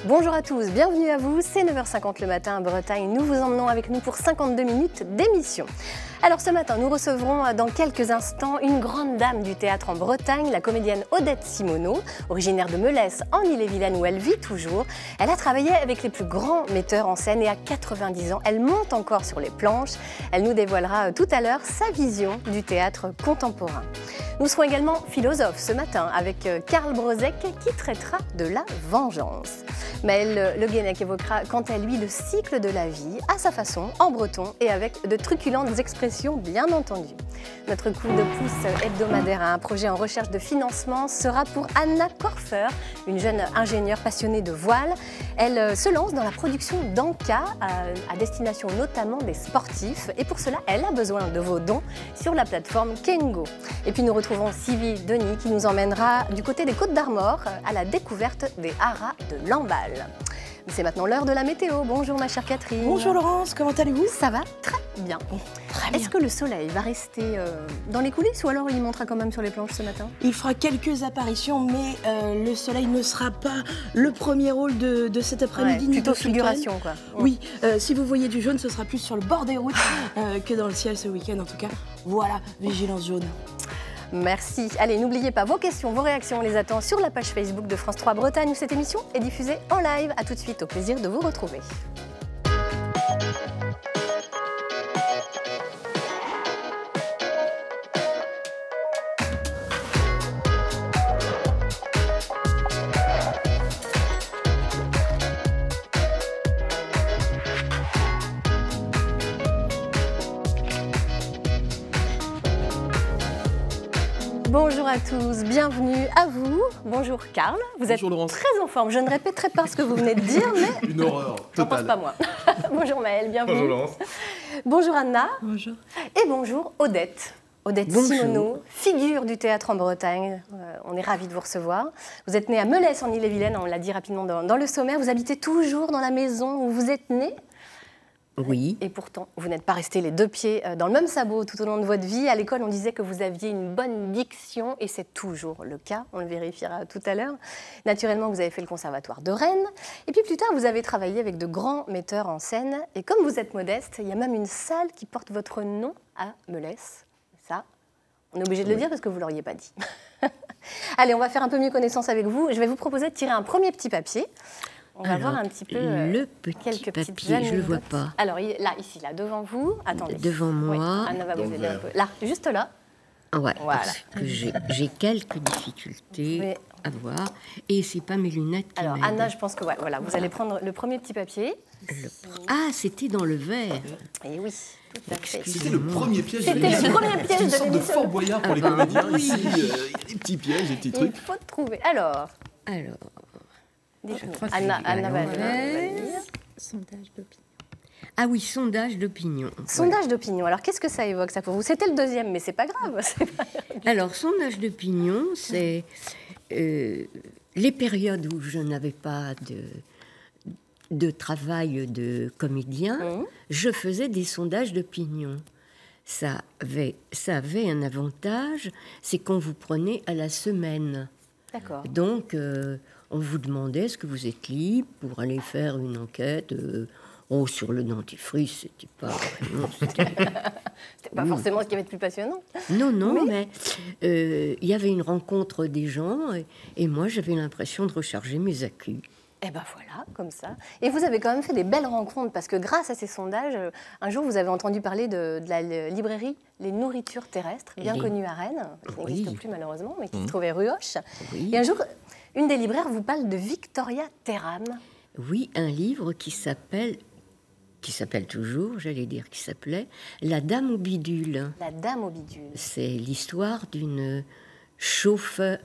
Bonjour à tous, bienvenue à vous, c'est 9h50 le matin à Bretagne. Nous vous emmenons avec nous pour 52 minutes d'émission. Alors ce matin, nous recevrons dans quelques instants une grande dame du théâtre en Bretagne, la comédienne Odette Simoneau, originaire de Melesse en Ille-et-Vilaine où elle vit toujours. Elle a travaillé avec les plus grands metteurs en scène et à 90 ans, elle monte encore sur les planches. Elle nous dévoilera tout à l'heure sa vision du théâtre contemporain. Nous serons également philosophes ce matin avec Karl Brozek qui traitera de la vengeance. Maëlle Le Guenec évoquera quant à lui le cycle de la vie à sa façon, en breton et avec de truculentes expressions bien entendu. Notre coup de pouce hebdomadaire à un projet en recherche de financement sera pour Anna Korfer, une jeune ingénieure passionnée de voile. Elle se lance dans la production d'encas à destination notamment des sportifs et pour cela elle a besoin de vos dons sur la plateforme Kengo. Et puis nous retrouvons Sylvie Denis qui nous emmènera du côté des Côtes d'Armor à la découverte des haras de Lamballe. C'est maintenant l'heure de la météo. Bonjour ma chère Catherine. Bonjour Laurence, comment allez-vous? Ça va très bien. Est-ce que le soleil va rester dans les coulisses ou alors il montera quand même sur les planches ce matin? Il fera quelques apparitions, mais le soleil ne sera pas le premier rôle de cet après-midi. Ouais, plutôt figuration quoi. Oui, si vous voyez du jaune, ce sera plus sur le bord des routes que dans le ciel ce week-end en tout cas. Voilà, vigilance jaune. Merci. Allez, n'oubliez pas vos questions, vos réactions, on les attend sur la page Facebook de France 3 Bretagne où cette émission est diffusée en live. A tout de suite, au plaisir de vous retrouver. Bonjour à tous, bienvenue à vous. Bonjour Karl, vous êtes très en forme. Je ne répéterai pas ce que vous venez de dire, mais une horreur totale. J'en pense pas moi. Bonjour Maëlle, bienvenue. Bonjour Laurence. Bonjour Anna. Bonjour. Et bonjour Odette. Odette Simoneau, figure du théâtre en Bretagne. On est ravis de vous recevoir. Vous êtes née à Melesse en Ille-et-Vilaine, on l'a dit rapidement dans le sommaire. Vous habitez toujours dans la maison où vous êtes née. Oui. Et pourtant, vous n'êtes pas resté les deux pieds dans le même sabot tout au long de votre vie. À l'école, on disait que vous aviez une bonne diction et c'est toujours le cas. On le vérifiera tout à l'heure. Naturellement, vous avez fait le conservatoire de Rennes. Et puis plus tard, vous avez travaillé avec de grands metteurs en scène. Et comme vous êtes modeste, il y a même une salle qui porte votre nom à Melesse. Ça, on est obligé de le dire parce que vous ne l'auriez pas dit. Allez, on va faire un peu mieux connaissance avec vous. Je vais vous proposer de tirer un premier petit papier. On va voir un petit peu le petit quelques papier, petites anecdotes. je ne le vois pas. Alors là, ici, là, devant vous. Attendez. Devant moi. Oui, Anna va vous aider un peu. Là, juste là. Ouais, voilà. Parce que j'ai quelques difficultés à voir. Et c'est pas mes lunettes qui Alors, m'aident. Anna, je pense que voilà, vous allez prendre le premier petit papier. Ah, c'était dans le verre. Et oui, tout à fait. C'était le premier piège. C'était le premier piège de une sorte de l'émission. Fort Boyard pour les comédiens. Ici, il y a des petits pièges, des petits Il trucs. faut trouver. Alors, Anna va lire. Sondage d'opinion. Ah oui, sondage d'opinion. Sondage d'opinion. Alors, qu'est-ce que ça évoque ça pour vous? C'était le deuxième, mais c'est pas grave. Alors, sondage d'opinion, c'est les périodes où je n'avais pas de travail de comédien, je faisais des sondages d'opinion. Ça avait un avantage, c'est qu'on vous prenait à la semaine. D'accord. Donc, on vous demandait est-ce que vous êtes libre pour aller faire une enquête sur le dentifrice, c'était pas vraiment... C'était pas forcément ce qui avait de plus passionnant. Non, mais il y avait une rencontre des gens et moi, j'avais l'impression de recharger mes accus. Et ben voilà, comme ça. Et vous avez quand même fait des belles rencontres parce que grâce à ces sondages, un jour vous avez entendu parler de la librairie Les Nourritures Terrestres, bien connue à Rennes, qui n'existe plus malheureusement, mais qui se trouvait rue Hoche. Oui. Et un jour, une des libraires vous parle de Victoria Terham. Oui, un livre qui s'appelle toujours, j'allais dire, qui s'appelait La Dame au bidule. La Dame au bidule. C'est l'histoire d'une chauffeur,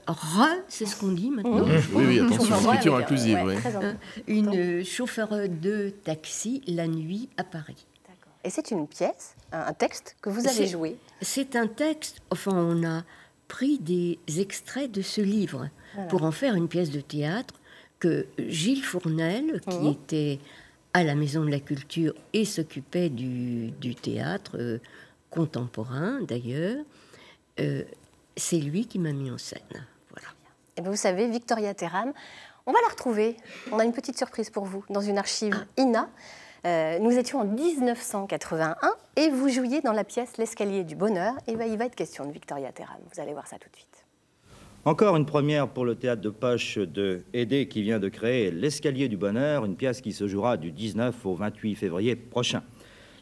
c'est ce qu'on dit maintenant. Oui, attention, écriture avec, inclusive. ouais, Oui. très important. Une chauffeur de taxi la nuit à Paris. D'accord. Et c'est une pièce, un texte que vous avez joué. C'est un texte, enfin on a pris des extraits de ce livre pour en faire une pièce de théâtre que Gilles Fournel, qui était à la Maison de la Culture et s'occupait du théâtre contemporain d'ailleurs, c'est lui qui m'a mis en scène. Voilà. Et vous savez, Victoria Terham, On va la retrouver. On a une petite surprise pour vous dans une archive INA. Nous étions en 1981 et vous jouiez dans la pièce L'escalier du bonheur. Et il va être question de Victoria Terram. Vous allez voir ça tout de suite. Encore une première pour le théâtre de poche de Hédé qui vient de créer L'Escalier du Bonheur, une pièce qui se jouera du 19 au 28 février prochain.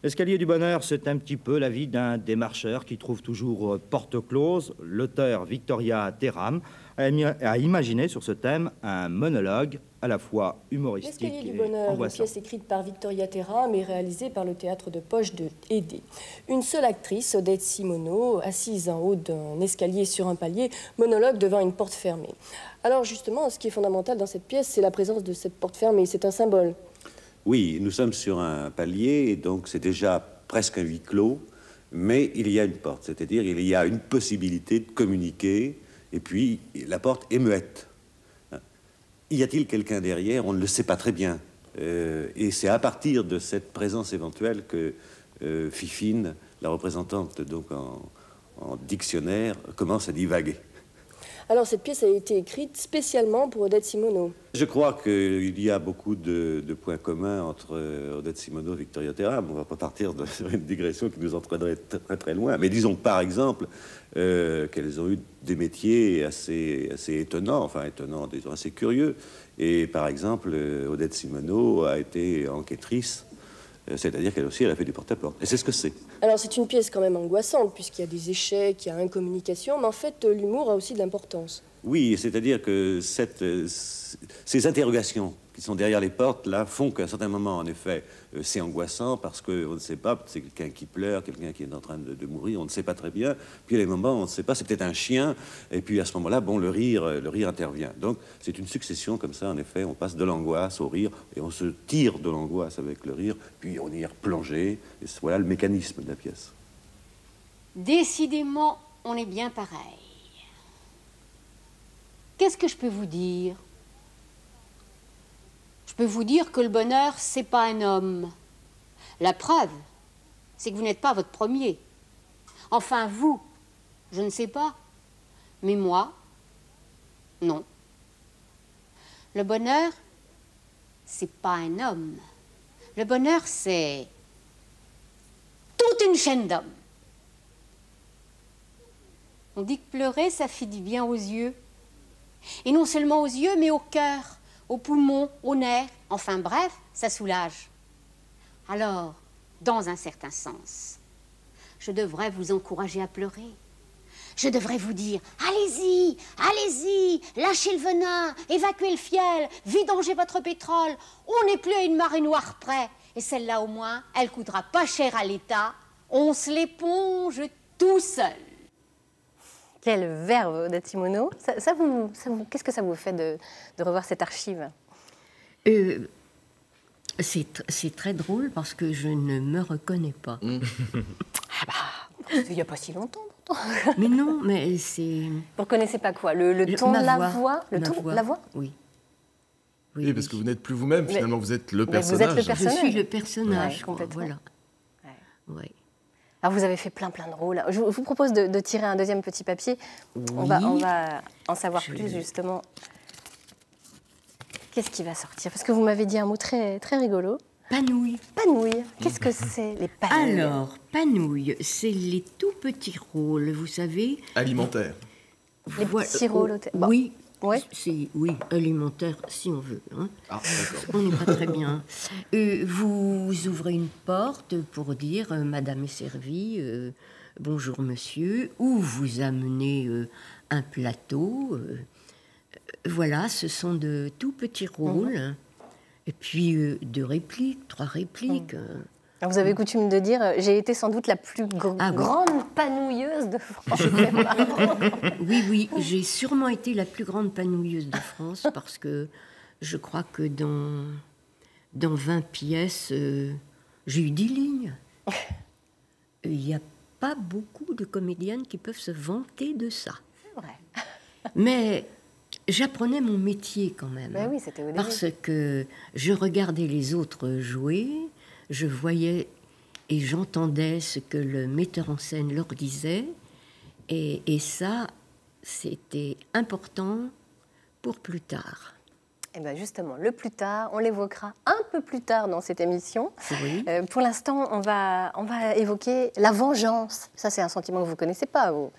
L'Escalier du Bonheur, c'est un petit peu la vie d'un démarcheur qui trouve toujours porte close. L'auteur Victoria Terram a imaginé sur ce thème un monologue à la fois humoristique L'Escalier du et bonheur, une angoissant. pièce écrite par Victoria Terram et réalisée par le théâtre de poche de Hédé. Une seule actrice, Odette Simoneau, assise en haut d'un escalier sur un palier, monologue devant une porte fermée. Alors justement, ce qui est fondamental dans cette pièce, c'est la présence de cette porte fermée. C'est un symbole. Oui, nous sommes sur un palier, et donc c'est déjà presque un huis clos, mais il y a une porte, c'est-à-dire il y a une possibilité de communiquer, et puis la porte est muette. Y a-t-il quelqu'un derrière? On ne le sait pas très bien. Et c'est à partir de cette présence éventuelle que Fifine, la représentante donc en dictionnaire, commence à divaguer. Alors cette pièce a été écrite spécialement pour Odette Simoneau. Je crois qu'il y a beaucoup de points communs entre Odette Simoneau et Victoria Terram. On ne va pas partir sur une digression qui nous entraînerait très très loin. Mais disons par exemple qu'elles ont eu des métiers assez étonnants, enfin étonnants, disons assez curieux. Et par exemple, Odette Simoneau a été enquêtrice, c'est-à-dire qu'elle aussi elle a fait du porte-à-porte. Et c'est ce que c'est. Alors c'est une pièce quand même angoissante, puisqu'il y a des échecs, il y a incommunication, mais en fait l'humour a aussi de l'importance. Oui, c'est-à-dire que ces interrogations qui sont derrière les portes, là, font qu'à un certain moment, en effet, c'est angoissant parce qu'on ne sait pas, c'est quelqu'un qui pleure, quelqu'un qui est en train de mourir, on ne sait pas très bien. Puis il y a des moments où on ne sait pas, c'est peut-être un chien, et puis à ce moment-là, bon, le rire intervient. Donc c'est une succession comme ça, en effet, on passe de l'angoisse au rire, et on se tire de l'angoisse avec le rire, puis on y est replongé, et voilà le mécanisme de la pièce. Décidément, on est bien pareil. Qu'est-ce que je peux vous dire? Je peux vous dire que le bonheur, c'est pas un homme. La preuve, c'est que vous n'êtes pas votre premier. Enfin, vous, je ne sais pas. Mais moi, non. Le bonheur, c'est pas un homme. Le bonheur, c'est toute une chaîne d'hommes. On dit que pleurer, ça fait du bien aux yeux. Et non seulement aux yeux, mais au cœur, aux poumons, aux nerfs. Enfin bref, ça soulage. Alors, dans un certain sens, je devrais vous encourager à pleurer. Je devrais vous dire, allez-y, allez-y, lâchez le venin, évacuez le fiel, vidangez votre pétrole. On n'est plus à une marée noire près. Et celle-là, au moins, elle coûtera pas cher à l'État. On se l'éponge tout seul. Quel verbe, Odette Simoneau. Qu'est-ce que ça vous fait de revoir cette archive? C'est très drôle parce que je ne me reconnais pas. Ah bah, il n'y a pas si longtemps pourtant. Mais non, mais c'est... Vous ne reconnaissez pas quoi? Le ton de la voix? La voix? Oui. Oui, parce que vous n'êtes plus vous-même, finalement, vous êtes le personnage. Vous êtes le personnage. Je suis le personnage, ouais, complètement. voilà. Ouais. Ouais. Alors vous avez fait plein de rôles. Je vous propose de tirer un deuxième petit papier. Oui. On va en savoir plus justement. Qu'est-ce qui va sortir? Parce que vous m'avez dit un mot très rigolo. Panouille. Panouille. Qu'est-ce que c'est les panouilles? Alors, panouille, c'est les tout petits rôles, vous savez. Alimentaire. Les petits rôles. Bon, oui. Ouais. Oui, alimentaire, si on veut. Hein. Ah, d'accord. On n'est pas très bien. Vous ouvrez une porte pour dire Madame est servie, bonjour monsieur, ou vous amenez un plateau. Voilà, ce sont de tout petits rôles. Et puis 2 répliques, 3 répliques. Alors vous avez coutume de dire, j'ai été sans doute la plus grande panouilleuse de France. Oui, j'ai sûrement été la plus grande panouilleuse de France parce que je crois que dans 20 pièces, j'ai eu 10 lignes. Il n'y a pas beaucoup de comédiennes qui peuvent se vanter de ça. C'est vrai. Mais j'apprenais mon métier quand même. Ben oui, c'était au début. Parce que je regardais les autres jouer, je voyais et j'entendais ce que le metteur en scène leur disait. Et ça, c'était important pour plus tard. Eh bien justement, le plus tard, on l'évoquera un peu plus tard dans cette émission. Oui. Pour l'instant, on va évoquer la vengeance. Ça, c'est un sentiment que vous ne connaissez pas, vous.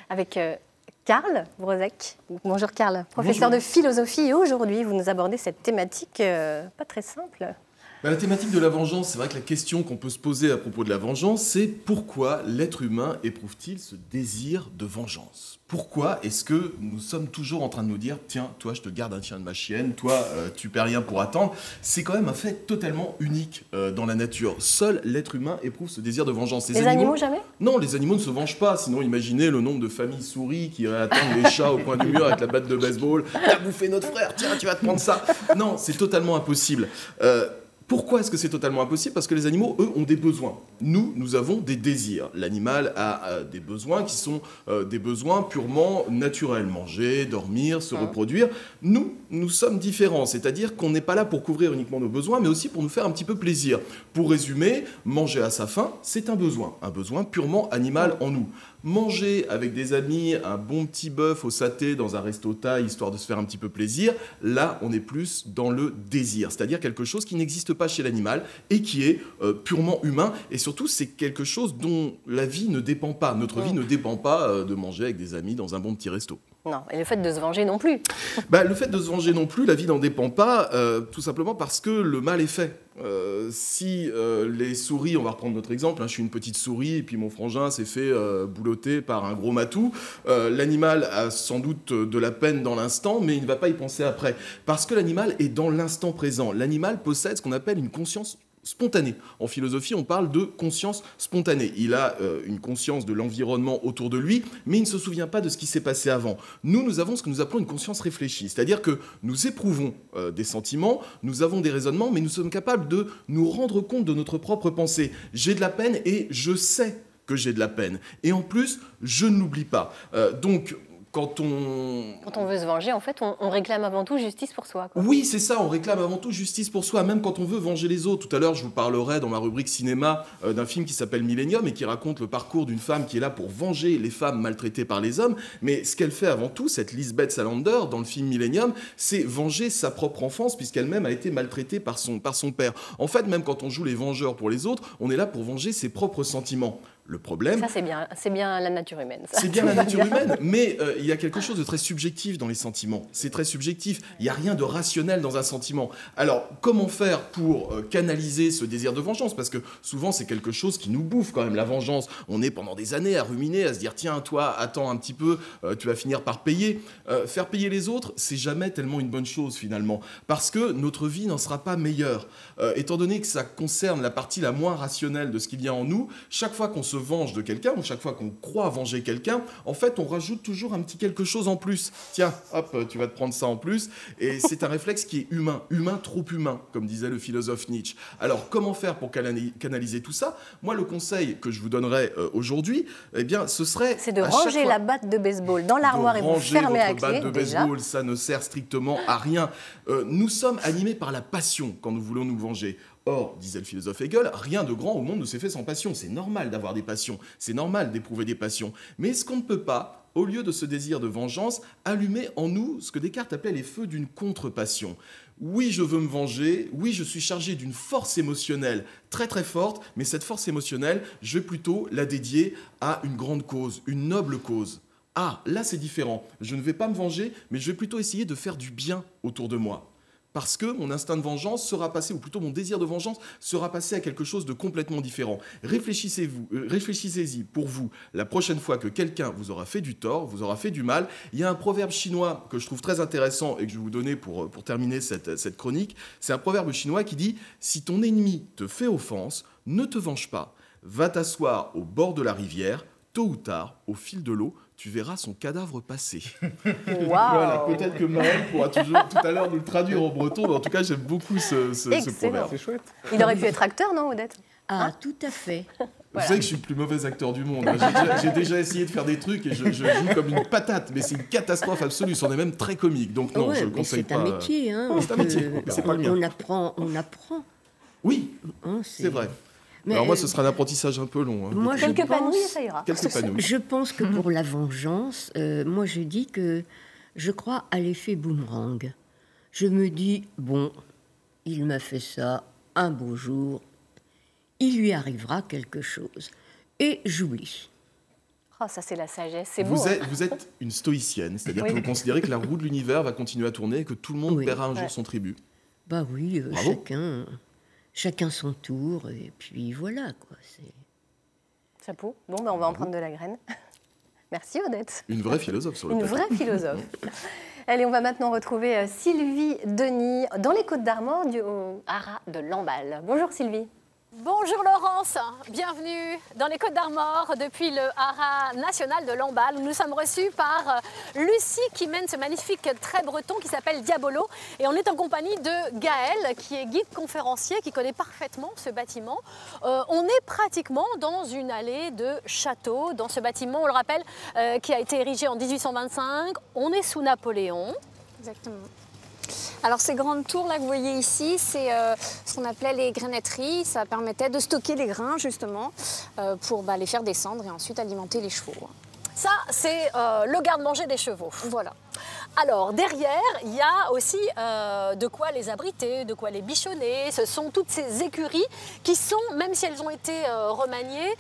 Avec Karl Brozek. Bonjour Karl, professeur de philosophie. Et aujourd'hui, vous nous abordez cette thématique pas très simple. La thématique de la vengeance, c'est vrai que la question qu'on peut se poser à propos de la vengeance, c'est pourquoi l'être humain éprouve-t-il ce désir de vengeance? Pourquoi est-ce que nous sommes toujours en train de nous dire « Tiens, toi, je te garde un chien de ma chienne, toi, tu perds rien pour attendre ». C'est quand même un fait totalement unique dans la nature. Seul l'être humain éprouve ce désir de vengeance. Les animaux jamais? Non, les animaux ne se vengent pas. Sinon, imaginez le nombre de familles souris qui attendent les chats au coin du mur avec la batte de baseball. « T'as bouffé notre frère, tiens, tu vas te prendre ça ». Non, c'est totalement impossible. Pourquoi est-ce que c'est totalement impossible? Parce que les animaux, eux, ont des besoins. Nous avons des désirs. L'animal a des besoins qui sont des besoins purement naturels. Manger, dormir, se reproduire. Nous sommes différents. C'est-à-dire qu'on n'est pas là pour couvrir uniquement nos besoins, mais aussi pour nous faire un petit peu plaisir. Pour résumer, manger à sa faim, c'est un besoin purement animal en nous. Manger avec des amis un bon petit bœuf au saté dans un resto thaï, histoire de se faire un petit peu plaisir, là, on est plus dans le désir. C'est-à-dire quelque chose qui n'existe pas chez l'animal et qui est purement humain. Et surtout, c'est quelque chose dont la vie ne dépend pas. Notre vie ne dépend pas de manger avec des amis dans un bon petit resto. Non, et le fait de se venger non plus. Le fait de se venger non plus, la vie n'en dépend pas, tout simplement parce que le mal est fait. Si les souris, on va reprendre notre exemple, je suis une petite souris et puis mon frangin s'est fait boulotter par un gros matou, l'animal a sans doute de la peine dans l'instant, mais il ne va pas y penser après. Parce que l'animal est dans l'instant présent. L'animal possède ce qu'on appelle une conscience spontanée. En philosophie, on parle de conscience spontanée. Il a une conscience de l'environnement autour de lui, mais il ne se souvient pas de ce qui s'est passé avant. Nous avons ce que nous appelons une conscience réfléchie, c'est-à-dire que nous éprouvons des sentiments, nous avons des raisonnements, mais nous sommes capables de nous rendre compte de notre propre pensée. J'ai de la peine et je sais que j'ai de la peine. Et en plus, je ne l'oublie pas. Donc, quand on veut se venger, en fait, on réclame avant tout justice pour soi, quoi. Oui, c'est ça, on réclame avant tout justice pour soi, même quand on veut venger les autres. Tout à l'heure, je vous parlerai dans ma rubrique cinéma d'un film qui s'appelle Millennium et qui raconte le parcours d'une femme qui est là pour venger les femmes maltraitées par les hommes. Mais ce qu'elle fait avant tout, cette Lisbeth Salander, dans le film Millennium, c'est venger sa propre enfance, puisqu'elle-même a été maltraitée par son père. En fait, même quand on joue les vengeurs pour les autres, on est là pour venger ses propres sentiments. Le problème... Ça, c'est bien la nature humaine. C'est bien la nature humaine, mais il y a quelque chose de très subjectif dans les sentiments. C'est très subjectif. Il n'y a rien de rationnel dans un sentiment. Alors, comment faire pour canaliser ce désir de vengeance? Parce que souvent, c'est quelque chose qui nous bouffe quand même, la vengeance. On est pendant des années à ruminer, à se dire « Tiens, toi, attends un petit peu, tu vas finir par payer ». Faire payer les autres, c'est jamais tellement une bonne chose, finalement. Parce que notre vie n'en sera pas meilleure. Étant donné que ça concerne la partie la moins rationnelle de ce qu'il y a en nous, chaque fois qu'on se venge de quelqu'un, ou chaque fois qu'on croit venger quelqu'un, en fait, on rajoute toujours un petit quelque chose en plus. Tiens, hop, tu vas te prendre ça en plus. Et c'est un réflexe qui est humain, trop humain, comme disait le philosophe Nietzsche. Alors, comment faire pour canaliser tout ça? Moi, le conseil que je vous donnerais aujourd'hui, eh bien, ce serait... C'est de ranger la batte de baseball dans l'armoire et vous fermer à clé. Ranger votre batte de baseball, ça ne sert strictement à rien. Nous sommes animés par la passion quand nous voulons nous venger. Or, disait le philosophe Hegel, rien de grand au monde ne s'est fait sans passion. C'est normal d'avoir des passions, c'est normal d'éprouver des passions. Mais est-ce qu'on ne peut pas, au lieu de ce désir de vengeance, allumer en nous ce que Descartes appelait les feux d'une contre-passion? Oui, je veux me venger, oui, je suis chargé d'une force émotionnelle très très forte, mais cette force émotionnelle, je vais plutôt la dédier à une grande cause, une noble cause. Ah, là c'est différent. Je ne vais pas me venger, mais je vais plutôt essayer de faire du bien autour de moi. Parce que mon instinct de vengeance sera passé, ou plutôt mon désir de vengeance sera passé à quelque chose de complètement différent. Réfléchissez-y pour vous. La prochaine fois que quelqu'un vous aura fait du tort, vous aura fait du mal, il y a un proverbe chinois que je trouve très intéressant et que je vais vous donner pour terminer cette chronique. C'est un proverbe chinois qui dit « Si ton ennemi te fait offense, ne te venge pas. Va t'asseoir au bord de la rivière, tôt ou tard, au fil de l'eau, tu verras son cadavre passer. » Wow. Voilà, peut-être que Maëlle pourra tout à l'heure nous le traduire en breton, mais en tout cas, j'aime beaucoup ce proverbe. C'est chouette. Il aurait pu être acteur, non, Odette? Ah, tout à fait. Vous savez que je suis le plus mauvais acteur du monde. J'ai déjà essayé de faire des trucs et je joue comme une patate, mais c'est une catastrophe absolue. C'en est même très comique. Donc non, je ne le conseille pas. C'est un métier. Hein, c'est un métier, mais c'est pas le mien. On apprend. Oui, c'est vrai. Mais alors moi, ce sera un apprentissage un peu long. Hein. Quelques panouilles, ça ira. Je pense que pour la vengeance, moi je dis que je crois à l'effet boomerang. Je me dis, bon, il m'a fait ça un beau jour, il lui arrivera quelque chose. Et j'oublie. Oh, ça c'est la sagesse, c'est beau. Vous êtes une stoïcienne, c'est-à-dire que vous considérez que la roue de l'univers va continuer à tourner et que tout le monde paiera un jour son tribut. Bah oui, chacun son tour, et puis voilà, quoi. Chapeau. Bon, ben, on va en prendre de la graine. Merci Odette. Une vraie philosophe sur le plateau. Une vraie philosophe. Allez, on va maintenant retrouver Sylvie Denis dans les Côtes-d'Armor du haras de Lamballe. Bonjour Sylvie. Bonjour Laurence, bienvenue dans les Côtes-d'Armor depuis le haras national de Lamballe où nous sommes reçus par Lucie qui mène ce magnifique trait breton qui s'appelle Diabolo et on est en compagnie de Gaël qui est guide conférencier qui connaît parfaitement ce bâtiment. On est pratiquement dans une allée de château, dans ce bâtiment, on le rappelle, qui a été érigé en 1825, on est sous Napoléon. Exactement. Alors ces grandes tours là que vous voyez ici, c'est ce qu'on appelait les grainetteries. Ça permettait de stocker les grains justement pour les faire descendre et ensuite alimenter les chevaux. Ça, c'est le garde-manger des chevaux. Voilà. Alors, derrière, il y a aussi de quoi les abriter, de quoi les bichonner. Ce sont toutes ces écuries qui sont, même si elles ont été remaniées,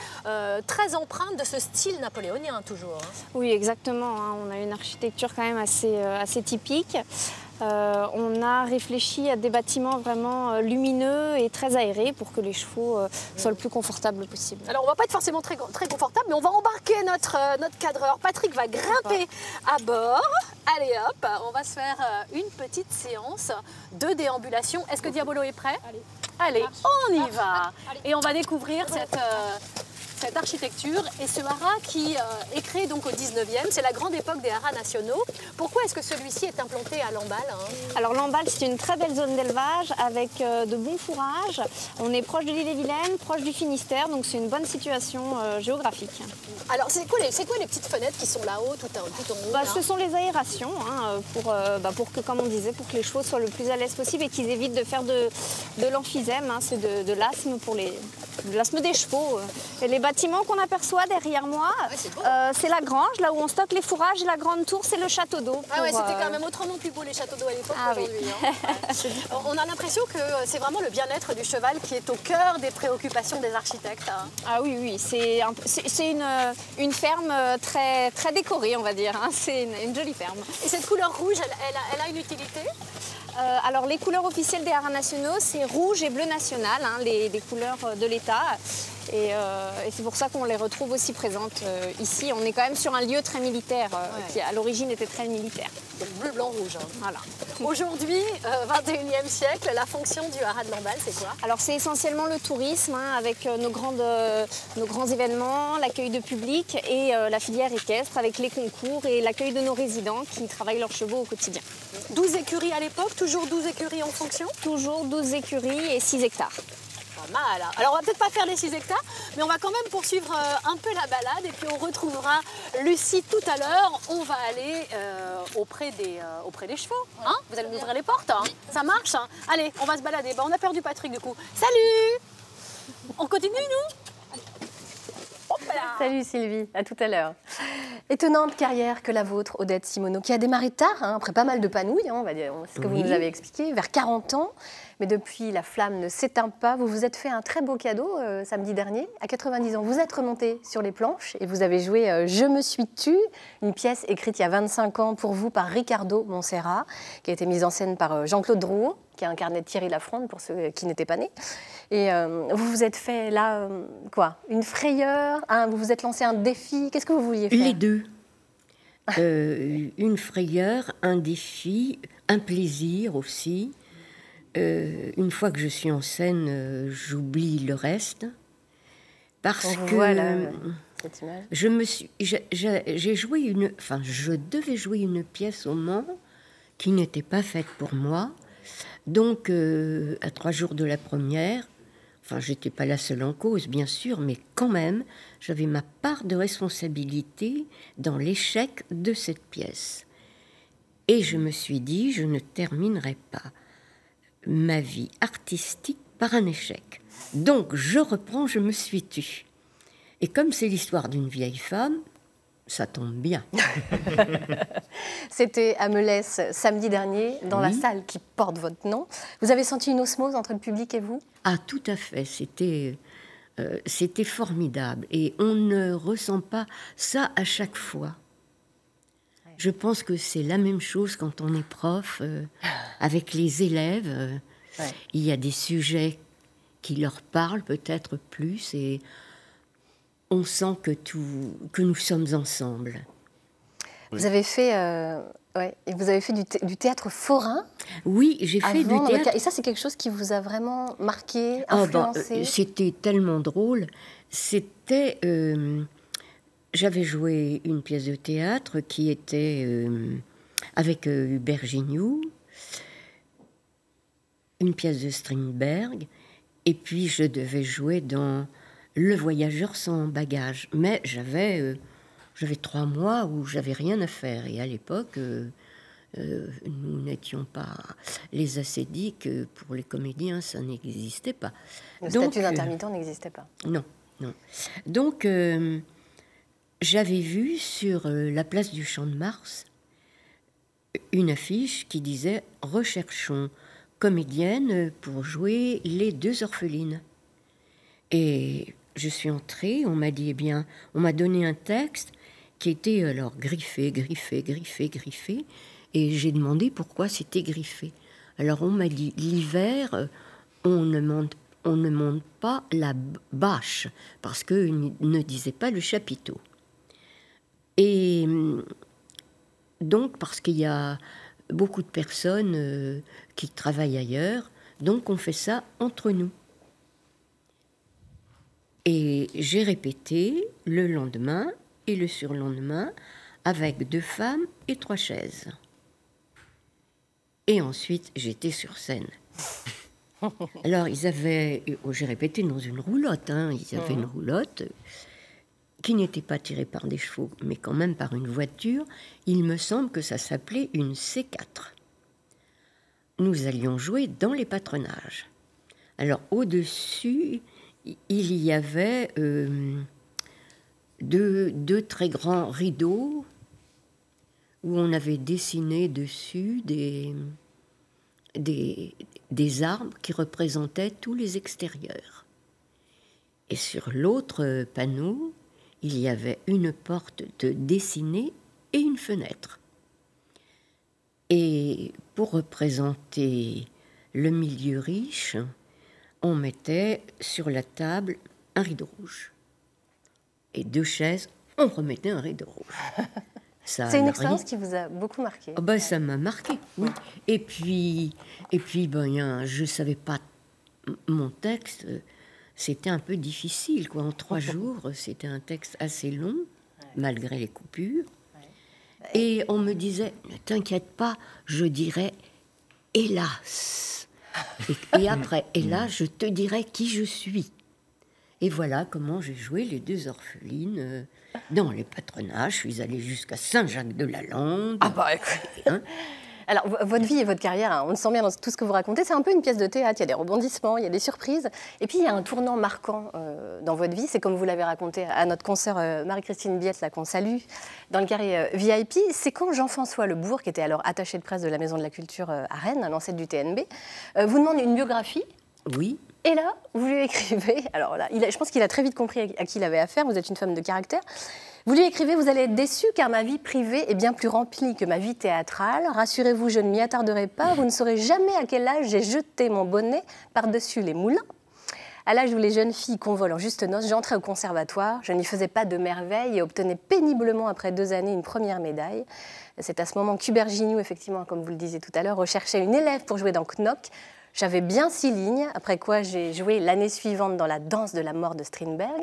très empreintes de ce style napoléonien, toujours. Oui, exactement. On a une architecture quand même assez typique. On a réfléchi à des bâtiments vraiment lumineux et très aérés pour que les chevaux soient le plus confortables possible. Alors on va pas être forcément très confortable, mais on va embarquer notre cadreur. Patrick va grimper à bord. Allez hop, on va se faire une petite séance de déambulation. Est-ce que Diabolo est prêt? Allez, on y va. Et on va découvrir cette architecture et ce haras qui est créé donc au 19e, c'est la grande époque des haras nationaux. Pourquoi est-ce que celui-ci est implanté à Lamballe? Alors Lamballe, c'est une très belle zone d'élevage avec de bons fourrages. On est proche de l'Île-et-Vilaine, proche du Finistère, donc c'est une bonne situation géographique. Alors c'est quoi les petites fenêtres qui sont là-haut, tout en haut? Ce sont les aérations, pour que, comme on disait, pour que les chevaux soient le plus à l'aise possible et qu'ils évitent de faire de l'emphysème, c'est de l'asthme de l'asthme des chevaux. Et les bâtiments qu'on aperçoit derrière moi, c'est la grange, là où on stocke les fourrages, et la grande tour, c'est le château d'eau. Ah ouais, c'était quand même autrement plus beau les châteaux d'eau à l'époque qu'aujourd'hui. Oui. On a l'impression que c'est vraiment le bien-être du cheval qui est au cœur des préoccupations des architectes. Ah oui, c'est une ferme très, très décorée, on va dire. C'est une jolie ferme. Et cette couleur rouge, elle a une utilité? Alors les couleurs officielles des haras nationaux, c'est rouge et bleu national, les couleurs de l'État. Et c'est pour ça qu'on les retrouve aussi présentes ici. On est quand même sur un lieu très militaire, qui à l'origine était très militaire. Donc bleu, blanc, rouge. Voilà. Aujourd'hui, 21e siècle, la fonction du haras de Lamballe, c'est quoi? Alors c'est essentiellement le tourisme, avec nos grands événements, l'accueil de public et la filière équestre avec les concours et l'accueil de nos résidents qui travaillent leurs chevaux au quotidien. 12 écuries à l'époque, toujours 12 écuries en fonction? Toujours 12 écuries et 6 hectares. Pas mal. Alors on va peut-être pas faire les 6 hectares, mais on va quand même poursuivre un peu la balade et puis on retrouvera Lucie tout à l'heure. On va aller auprès des chevaux. Vous allez nous ouvrir les portes, Ça marche, Allez, on va se balader. On a perdu Patrick du coup. Salut! On continue nous? Salut Sylvie, à tout à l'heure. Étonnante carrière que la vôtre, Odette Simoneau, qui a démarré tard, après pas mal de panouilles, on va dire, c'est ce que vous nous avez expliqué, vers 40 ans. Mais depuis, la flamme ne s'éteint pas. Vous vous êtes fait un très beau cadeau samedi dernier, à 90 ans. Vous êtes remonté sur les planches et vous avez joué Je me suis tue, une pièce écrite il y a 25 ans pour vous par Ricardo Montserrat, qui a été mise en scène par Jean-Claude Drouot, qui a incarné Thierry Lafronde pour ceux qui n'étaient pas nés. Et vous vous êtes fait là, une frayeur, vous vous êtes lancé un défi. Qu'est-ce que vous vouliez faire? Les deux. Une frayeur, un défi, un plaisir aussi. Une fois que je suis en scène, j'oublie le reste. Parce que cette image. Je devais jouer une pièce au Mans qui n'était pas faite pour moi. Donc, à 3 jours de la première, j'étais pas la seule en cause, bien sûr, mais quand même, j'avais ma part de responsabilité dans l'échec de cette pièce. Et je me suis dit, je ne terminerai pas ma vie artistique par un échec. Donc, je reprends, je me suis tue. Et comme c'est l'histoire d'une vieille femme, Ça tombe bien. C'était à Melès samedi dernier, dans la salle qui porte votre nom. Vous avez senti une osmose entre le public et vous? Ah, tout à fait. C'était formidable. Et on ne ressent pas ça à chaque fois. Je pense que c'est la même chose quand on est prof, avec les élèves. Il y a des sujets qui leur parlent peut-être plus et on sent que nous sommes ensemble. Vous avez fait, vous avez fait du théâtre forain. Oui, j'ai fait du théâtre. Et ça, c'est quelque chose qui vous a vraiment marqué, influencé. C'était tellement drôle. C'était... j'avais joué une pièce de théâtre qui était avec Hubert Gignoux, une pièce de Strindberg, et puis je devais jouer dans Le Voyageur sans bagage. Mais j'avais 3 mois où j'avais rien à faire. Et à l'époque, nous n'étions pas les ascédiques. Pour les comédiens, ça n'existait pas. Le statut d'intermittent n'existait pas. Non, non. Donc, j'avais vu sur la place du Champ de Mars une affiche qui disait « Recherchons comédienne pour jouer Les 2 orphelines ». Et je suis entrée, on m'a dit, eh bien, on m'a donné un texte qui était alors griffé, et j'ai demandé pourquoi c'était griffé. Alors on m'a dit, l'hiver, on ne monte pas la bâche, parce qu'il ne disait pas le chapiteau. Et donc, parce qu'il y a beaucoup de personnes qui travaillent ailleurs, donc on fait ça entre nous. Et j'ai répété le lendemain et le surlendemain avec 2 femmes et 3 chaises. Et ensuite, j'étais sur scène. Alors, j'ai répété dans une roulotte, ils avaient une roulotte qui n'était pas tirée par des chevaux, mais quand même par une voiture. Il me semble que ça s'appelait une C4. Nous allions jouer dans les patronages. Alors, au-dessus, il y avait 2 très grands rideaux où on avait dessiné dessus des arbres qui représentaient tous les extérieurs. Et sur l'autre panneau, il y avait une porte dessinée et une fenêtre. Et pour représenter le milieu riche, on mettait sur la table un rideau rouge. Et 2 chaises, on remettait un rideau rouge. C'est une expérience qui vous a beaucoup marqué. Oh ben, ça m'a marqué, oui. Et puis je ne savais pas mon texte. C'était un peu difficile, quoi. En 3 jours, c'était un texte assez long, malgré les coupures. Et on me disait, ne t'inquiète pas, je dirais hélas. Et après, hélas, je te dirai qui je suis. Et voilà comment j'ai joué Les 2 orphelines dans les patronages. Je suis allée jusqu'à Saint-Jacques-de-la-Lande. Ah bah écoute. Alors, votre vie et votre carrière, on le sent bien dans tout ce que vous racontez, c'est un peu une pièce de théâtre. Il y a des rebondissements, il y a des surprises. Et puis, il y a un tournant marquant dans votre vie. C'est comme vous l'avez raconté à notre consoeur Marie-Christine Biette, là, qu'on salue, dans le carré VIP. C'est quand Jean-François Lebourg, qui était alors attaché de presse de la Maison de la Culture à Rennes, l'ancêtre du TNB, vous demande une biographie. Oui. Et là, vous lui écrivez, alors là, je pense qu'il a très vite compris à qui il avait affaire, vous êtes une femme de caractère. Vous lui écrivez, vous allez être déçue car ma vie privée est bien plus remplie que ma vie théâtrale. Rassurez-vous, je ne m'y attarderai pas, vous ne saurez jamais à quel âge j'ai jeté mon bonnet par-dessus les moulins. À l'âge où les jeunes filles convolent en juste noces, j'entrais au conservatoire, je n'y faisais pas de merveilles et obtenais péniblement après 2 années une première médaille. C'est à ce moment qu'Hubert Gignoux, effectivement, comme vous le disiez tout à l'heure, recherchait une élève pour jouer dans Knock. J'avais bien 6 lignes, après quoi j'ai joué l'année suivante dans La danse de la mort de Strindberg.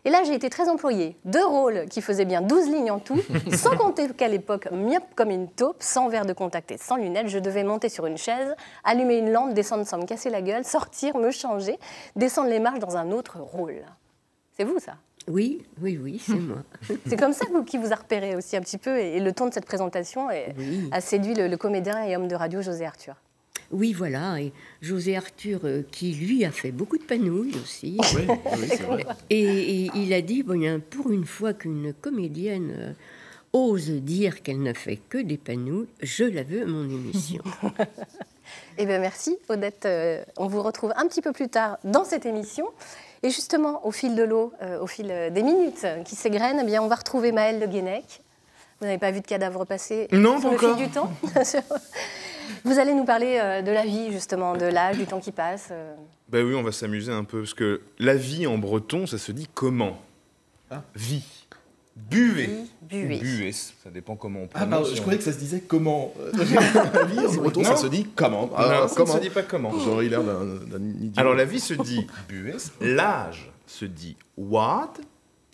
Et là, j'ai été très employée. 2 rôles qui faisaient bien 12 lignes en tout, sans compter qu'à l'époque, myope comme une taupe, sans verre de contact et sans lunettes, je devais monter sur une chaise, allumer une lampe, descendre sans me casser la gueule, sortir, me changer, descendre les marches dans un autre rôle. C'est vous, ça? Oui, c'est moi. C'est comme ça qui vous a repéré aussi un petit peu, et le ton de cette présentation a séduit le comédien et homme de radio José Arthur. Oui, voilà. Et José Arthur, qui lui a fait beaucoup de panouilles aussi. Oui, c'est vrai. Et il a dit, bon, pour une fois qu'une comédienne ose dire qu'elle ne fait que des panouilles, je la veux à mon émission. Eh bien, merci, Odette. On vous retrouve un petit peu plus tard dans cette émission. Et justement, au fil de l'eau, au fil des minutes qui s'égrènent, eh bien, on va retrouver Maëlle Le Guenec. Vous n'avez pas vu de cadavre passer Non, sur pas le fil encore. du temps. Vous allez nous parler de la vie, justement, de l'âge, du temps qui passe. Ben oui, on va s'amuser un peu, parce que la vie en breton, ça se dit comment? Vie. Buée. Buée. Buée, ça dépend comment on Ah, prononce. pardon, je croyais que ça se disait comment. La vie, en breton, ça Non. se dit comment. Non, Ah, ça comment ne se dit pas comment. J'aurais eu l'air d'un idiot. Alors la vie se dit buée, l'âge se dit wad.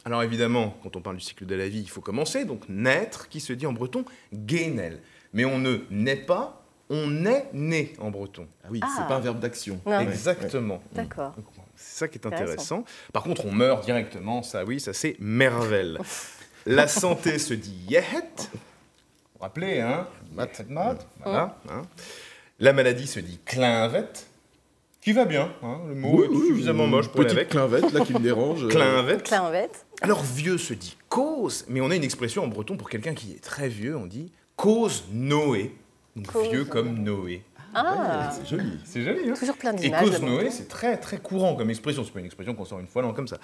Alors évidemment, quand on parle du cycle de la vie, il faut commencer, donc naître, qui se dit en breton guénel. Mais on ne naît pas, on est né en breton. Ah oui, c'est pas un verbe d'action. Non. Exactement. D'accord. C'est ça qui est Intéressant. intéressant. Par contre, on meurt directement, ça oui, ça c'est merveille. La santé se dit yehet. Vous vous rappelez, hein? Mat. Voilà. Hein. La maladie se dit clinvet. Qui va bien, hein? Le mot est suffisamment moche pour aller Petite avec. clinvette, là, qui me dérange. Clinvet. Clinvette. Alors vieux se dit cause, mais on a une expression en breton pour quelqu'un qui est très vieux, on dit cause Noé. Donc Cause vieux comme Noé. Ah, C'est joli. C'est joli, hein? toujours plein Et d'images. cause de Noé, breton. c'est très très courant comme expression. C'est pas une expression qu'on sort une fois, non, comme ça.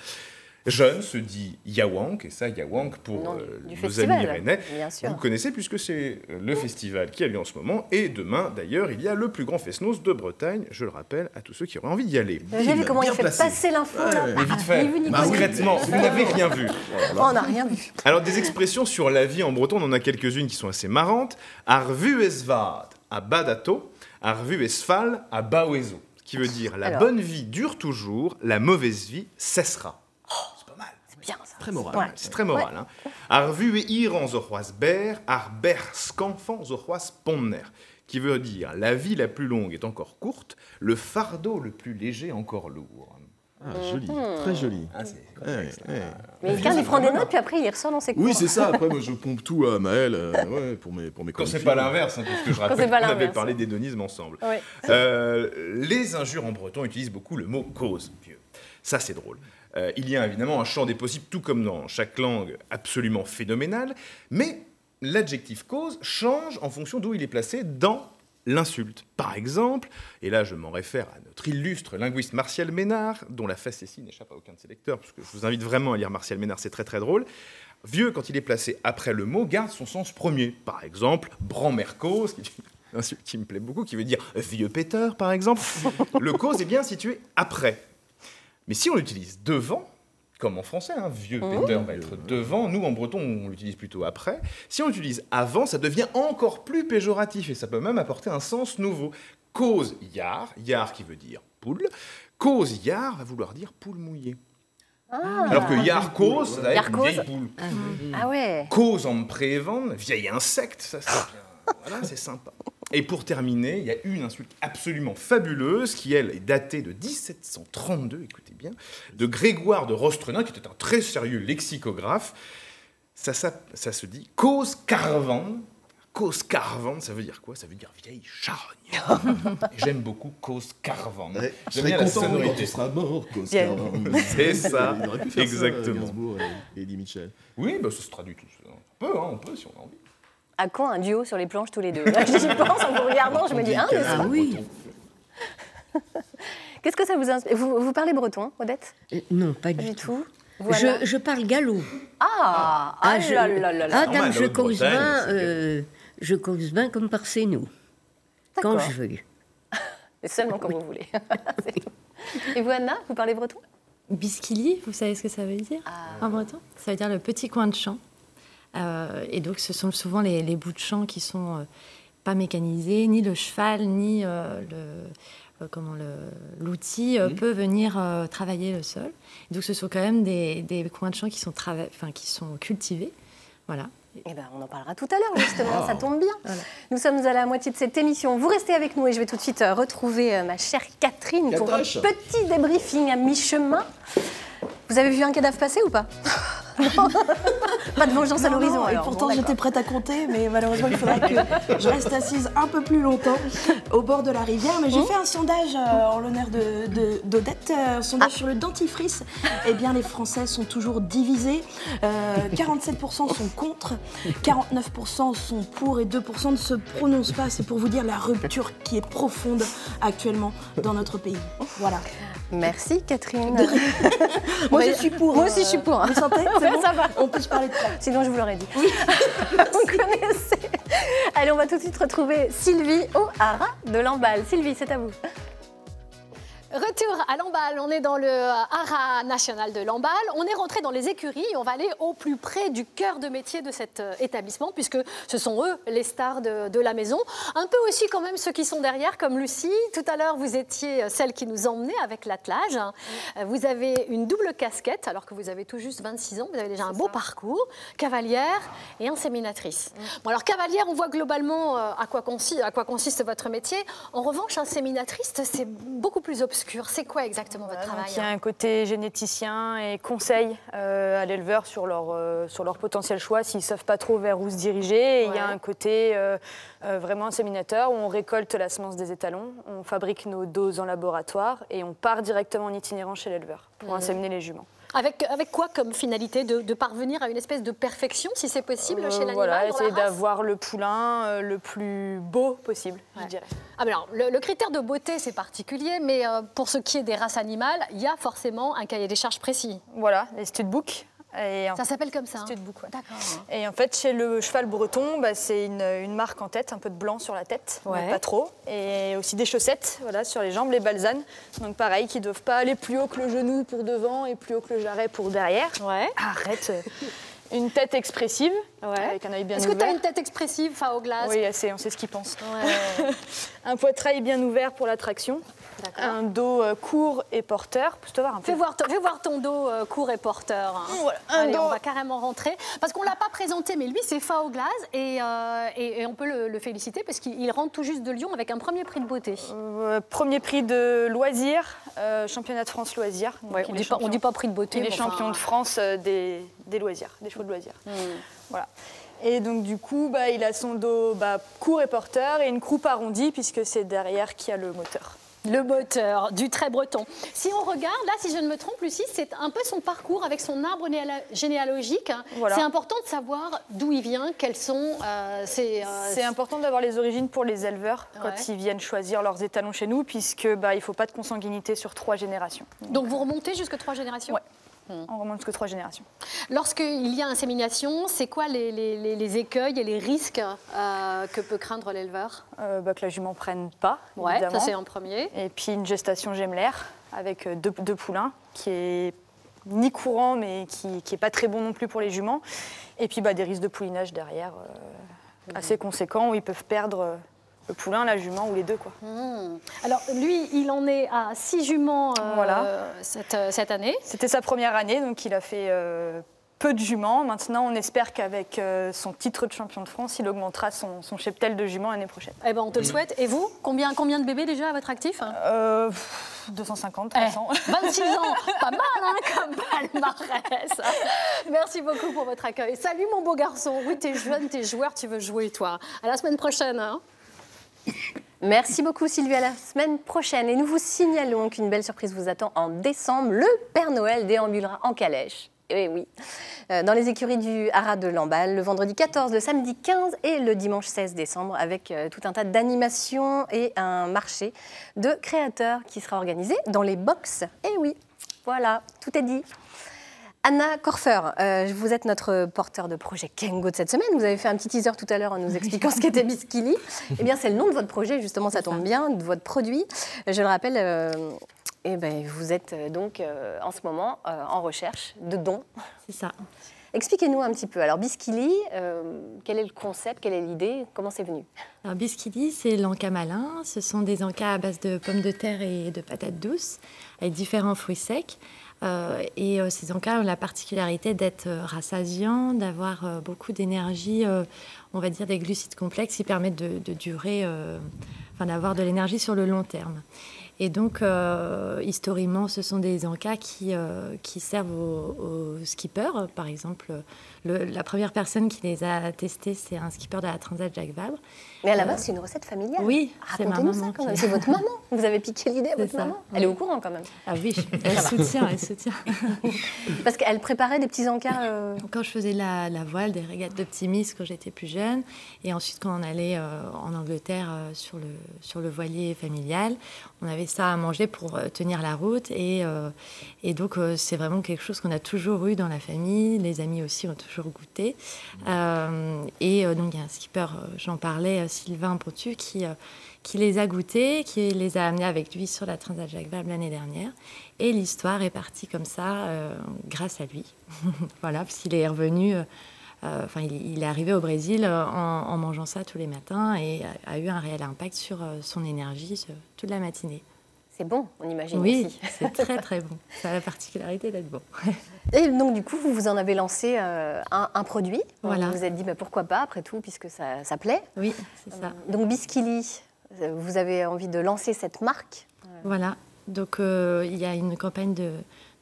Jeune se dit Yawank, et ça, Yawank, pour Nom nos du festival, amis rennais. bien sûr. Vous connaissez puisque c'est le festival qui a lieu en ce moment. Et demain, d'ailleurs, il y a le plus grand fest-noz de Bretagne, je le rappelle à tous ceux qui auraient envie d'y aller. Vous avez vu comment il bien fait placé. passer l'info, là Mais vite fait, Ni vu ni connu. discrètement, vous n'avez rien vu. Oh, on n'a rien vu. Alors, des expressions sur la vie en breton, on en a quelques-unes qui sont assez marrantes. Arvu esvad à badato, arvu esfal à baoezo, qui veut dire la Alors. bonne vie dure toujours, la mauvaise vie cessera. C'est pas mal. C'est bien, ça. Très moral. Ouais. C'est très moral. Hein. Arvu e iran zochoas ber, arber scanfan zochoas ponner, qui veut dire la vie la plus longue est encore courte, le fardeau le plus léger encore lourd. Ah, joli, très joli. Ah, c'est Ouais, ouais. Mais il prend des notes, puis après, il les ressort dans ses cours. Oui, c'est ça. Après, moi, je pompe tout à Maëlle ouais, pour mes Quand c'est conneries. pas l'inverse, hein, puisque je c'est rappelle pas qu'on avait l'inverse. parlé d'hédonisme ensemble. Ouais. Les injures en breton utilisent beaucoup le mot cause, vieux. Ça, c'est drôle. Il y a évidemment un champ des possibles, tout comme dans chaque langue, absolument phénoménal, mais l'adjectif cause change en fonction d'où il est placé dans l'insulte. Par exemple, et là je m'en réfère à notre illustre linguiste Martial Ménard, dont la facétie n'échappe à aucun de ses lecteurs, parce que je vous invite vraiment à lire Martial Ménard, c'est très très drôle. Vieux, quand il est placé après le mot, garde son sens premier. Par exemple, branmercose, qui est une insulte qui me plaît beaucoup, qui veut dire vieux péteur, par exemple. Le cause est bien situé après. Mais si on l'utilise devant, comme en français, hein, vieux péteur va être devant, nous en breton on l'utilise plutôt après. Si on l'utilise avant, ça devient encore plus péjoratif et ça peut même apporter un sens nouveau. Cause yar, yar qui veut dire poule, cause yar va vouloir dire poule mouillée. Alors que yar cause, ça va être une Yarcose. vieille poule. Ah ouais. Cause en prévent, vieil insecte, ça c'est bien. Voilà, c'est sympa. Et pour terminer, il y a une insulte absolument fabuleuse qui, elle, est datée de 1732, écoutez bien, de Grégoire de Rostrenin, qui était un très sérieux lexicographe. Ça se dit cause carvante. Cause carvante, ça veut dire quoi? Ça veut dire vieille charogne. Et j'aime beaucoup cause carvante. Ouais, je J'aime serais bien la content quand sonorité. tu seras mort, Cause Bien. Carvin. C'est ça, Il aurait pu faire exactement. ça, Gainsbourg et Eddie Mitchell. Oui, bah, ça se traduit tout ça. On peut si on a envie. À quand un duo sur les planches tous les deux? Là, j'y pense en vous regardant, je me dis, mais Ah oui. qu'est-ce que ça vous inspire? Vous parlez breton, Odette? Non, pas Pas du du tout. tout. Voilà. Je parle gallo. Ah, je, là là là là. ah, Normal, donc je la cause Haute-Bretagne, bien, je cause bien comme par chez nous, quand D'accord. je veux. Mais seulement quand vous voulez. C'est tout. Et vous, Anna, vous parlez breton? Biskili, vous savez ce que ça veut dire en breton? Ça veut dire le petit coin de champ. Et donc, ce sont souvent les bouts de champ qui sont pas mécanisés, ni le cheval, ni l'outil peut venir travailler le sol. Et donc, ce sont quand même des coins de champ qui sont cultivés. Voilà. Eh ben, on en parlera tout à l'heure, justement, ça tombe bien. Voilà. Nous sommes à la moitié de cette émission. Vous restez avec nous et je vais tout de suite retrouver ma chère Catherine pour un Catherine. petit débriefing à mi-chemin. Vous avez vu un cadavre passer ou pas? Pas de vengeance à l'horizon. Et pourtant, j'étais prête à compter, mais malheureusement, il faudra que je reste assise un peu plus longtemps au bord de la rivière. Mais j'ai fait un sondage en l'honneur d'Odette, un sondage sur le dentifrice. Eh bien, les Français sont toujours divisés. 47% sont contre, 49% sont pour et 2% ne se prononcent pas. C'est pour vous dire la rupture qui est profonde actuellement dans notre pays. Voilà. Merci Catherine. Moi je suis pour. Moi aussi je suis pour. Vous sentez? C'est bon, ça va. On peut se parler de ça. Sinon je vous l'aurais dit. Oui. Vous connaissez. Allez, on va tout de suite retrouver Sylvie au haras de Lamballe. Sylvie, c'est à vous. Retour à Lamballe, on est dans le haras national de Lamballe. On est rentré dans les écuries et on va aller au plus près du cœur de métier de cet établissement puisque ce sont eux les stars de la maison. Un peu aussi quand même ceux qui sont derrière comme Lucie. Tout à l'heure vous étiez celle qui nous emmenait avec l'attelage. Vous avez une double casquette alors que vous avez tout juste 26 ans. Vous avez déjà un beau parcours, cavalière et inséminatrice. Bon alors cavalière, on voit globalement à quoi consiste votre métier. En revanche, inséminatrice, c'est beaucoup plus obscur. C'est quoi exactement votre travail? Il y a un côté généticien et conseil à l'éleveur sur leur potentiel choix s'ils ne savent pas trop vers où se diriger. Et il y a un côté vraiment inséminateur où on récolte la semence des étalons, on fabrique nos doses en laboratoire et on part directement en itinérant chez l'éleveur pour inséminer les juments. Avec quoi comme finalité de parvenir à une espèce de perfection, si c'est possible, chez l'animal? Voilà, essayer d'avoir le poulain le plus beau possible, je dirais. Ah, mais alors, le critère de beauté, c'est particulier, mais pour ce qui est des races animales, il y a forcément un cahier des charges précis. Voilà, les studbooks. Ça s'appelle comme ça? Studbook, ouais. D'accord. Et en fait, chez le cheval breton, c'est une marque en tête, un peu de blanc sur la tête, mais pas trop. Et aussi des chaussettes voilà, sur les jambes, les balsanes. Donc pareil, qui ne doivent pas aller plus haut que le genou pour devant et plus haut que le jarret pour derrière. Ouais. Arrête. Une tête expressive, avec un œil bien ouvert. Est-ce que tu as une tête expressive, Fao Glace? Oui, assez, on sait ce qu'il pense. Ouais. Un poitrail bien ouvert pour la traction. Un dos court et porteur. Fais voir ton dos court et porteur. Hein. Voilà, Allez, on va carrément rentrer. Parce qu'on ne l'a pas présenté, mais lui, c'est Fao Glace. Et on peut le féliciter parce qu'il rentre tout juste de Lyon avec un premier prix de beauté. Premier prix de loisirs, championnat de France loisirs. Ouais, on dit pas prix de beauté. Il est champion de France des loisirs, des chevaux de loisirs. Voilà. Et donc du coup, il a son dos court et porteur et une croupe arrondie puisque c'est derrière qu'il y a le moteur. Le moteur du trait breton. Si on regarde, là, si je ne me trompe, Lucie, c'est un peu son parcours avec son arbre généalogique. Voilà. C'est important de savoir d'où il vient, quels sont C'est important d'avoir les origines pour les éleveurs quand ils viennent choisir leurs étalons chez nous, puisque il ne faut pas de consanguinité sur 3 générations. Donc vous remontez jusque 3 générations? Oui. On remonte jusque 3 générations. Lorsqu'il y a insémination, c'est quoi les écueils et les risques que peut craindre l'éleveur? Que la jument ne prenne pas, évidemment. Ça c'est en premier. Et puis une gestation gémellaire avec deux poulains, qui est ni courant, mais qui n'est pas très bon non plus pour les juments. Et puis des risques de poulinage derrière assez conséquents, où ils peuvent perdre le poulain, la jument ou les deux. Alors lui, il en est à 6 juments cette année. C'était sa première année, donc il a fait peu de juments. Maintenant, on espère qu'avec son titre de champion de France, il augmentera son cheptel de juments l'année prochaine. Eh ben, on te le souhaite. Et vous, combien de bébés déjà à votre actif? 250, 300. 26 ans, pas mal comme palmarès. Merci beaucoup pour votre accueil. Salut mon beau garçon. Oui, t'es jeune, t'es joueur, tu veux jouer toi. À la semaine prochaine. Merci beaucoup Sylvie, à la semaine prochaine. Et nous vous signalons qu'une belle surprise vous attend en décembre. Le Père Noël déambulera en calèche. Et oui, dans les écuries du haras de Lamballe, le vendredi 14, le samedi 15 et le dimanche 16 décembre, avec tout un tas d'animations et un marché de créateurs qui sera organisé dans les box. Et oui, voilà, tout est dit. Anna Korfer, vous êtes notre porteur de projet Kengo de cette semaine. Vous avez fait un petit teaser tout à l'heure en nous expliquant ce qu'était Bisquili. Eh bien, c'est le nom de votre projet, justement, ça tombe bien, de votre produit. Je le rappelle, vous êtes donc en ce moment en recherche de dons. C'est ça. Expliquez-nous un petit peu. Alors, Bisquili, quel est le concept, quelle est l'idée, comment c'est venu? Alors, Bisquili, c'est l'encas malin. Ce sont des encas à base de pommes de terre et de patates douces, avec différents fruits secs. Ces encas ont la particularité d'être rassasiants, d'avoir beaucoup d'énergie, on va dire des glucides complexes qui permettent de durer, d'avoir de l'énergie sur le long terme. Et donc, historiquement, ce sont des encas qui servent aux skippers. Par exemple, la première personne qui les a testés, c'est un skipper de la Transat Jacques Vabre. Mais à la base, c'est une recette familiale. Oui, racontez-nous ça quand même. C'est votre maman. Vous avez piqué l'idée à votre maman. Elle est au courant quand même. Ah oui, elle soutient. Parce qu'elle préparait des petits encas. Quand je faisais la voile, des régates d'optimisme quand j'étais plus jeune, et ensuite quand on allait en Angleterre sur le voilier familial, on avait ça à manger pour tenir la route. Et donc, c'est vraiment quelque chose qu'on a toujours eu dans la famille. Les amis aussi ont toujours goûté. Donc, il y a un skipper, j'en parlais, Sylvain Pontu, qui les a goûtés, qui les a amenés avec lui sur la Transat Jacques Vabre l'année dernière. Et l'histoire est partie comme ça, grâce à lui. Voilà, parce qu'il est revenu... il est arrivé au Brésil en mangeant ça tous les matins et a eu un réel impact sur son énergie toute la matinée. C'est bon, on imagine aussi. Oui, c'est très très bon. Ça a la particularité d'être bon. Et donc du coup, vous en avez lancé un produit. Voilà. Vous vous êtes dit pourquoi pas après tout, puisque ça plaît. Oui, c'est ça. Donc Bisquili, vous avez envie de lancer cette marque. Voilà. Donc il y a une campagne de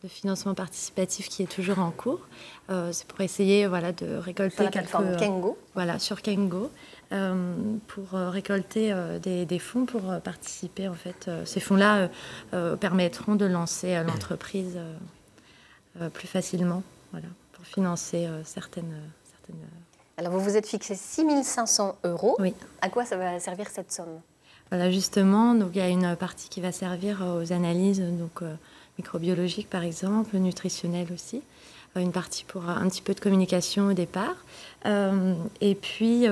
financement participatif qui est toujours en cours. C'est pour essayer de récolter sur la plateforme Kengo. Voilà, sur Kengo, pour récolter des fonds pour participer. En fait, ces fonds-là permettront de lancer l'entreprise plus facilement, pour financer certaines. Alors vous vous êtes fixé 6 500 €. Oui. À quoi ça va servir cette somme? Voilà, justement, donc il y a une partie qui va servir aux analyses, microbiologiques par exemple, nutritionnelles aussi, une partie pour un petit peu de communication au départ, et puis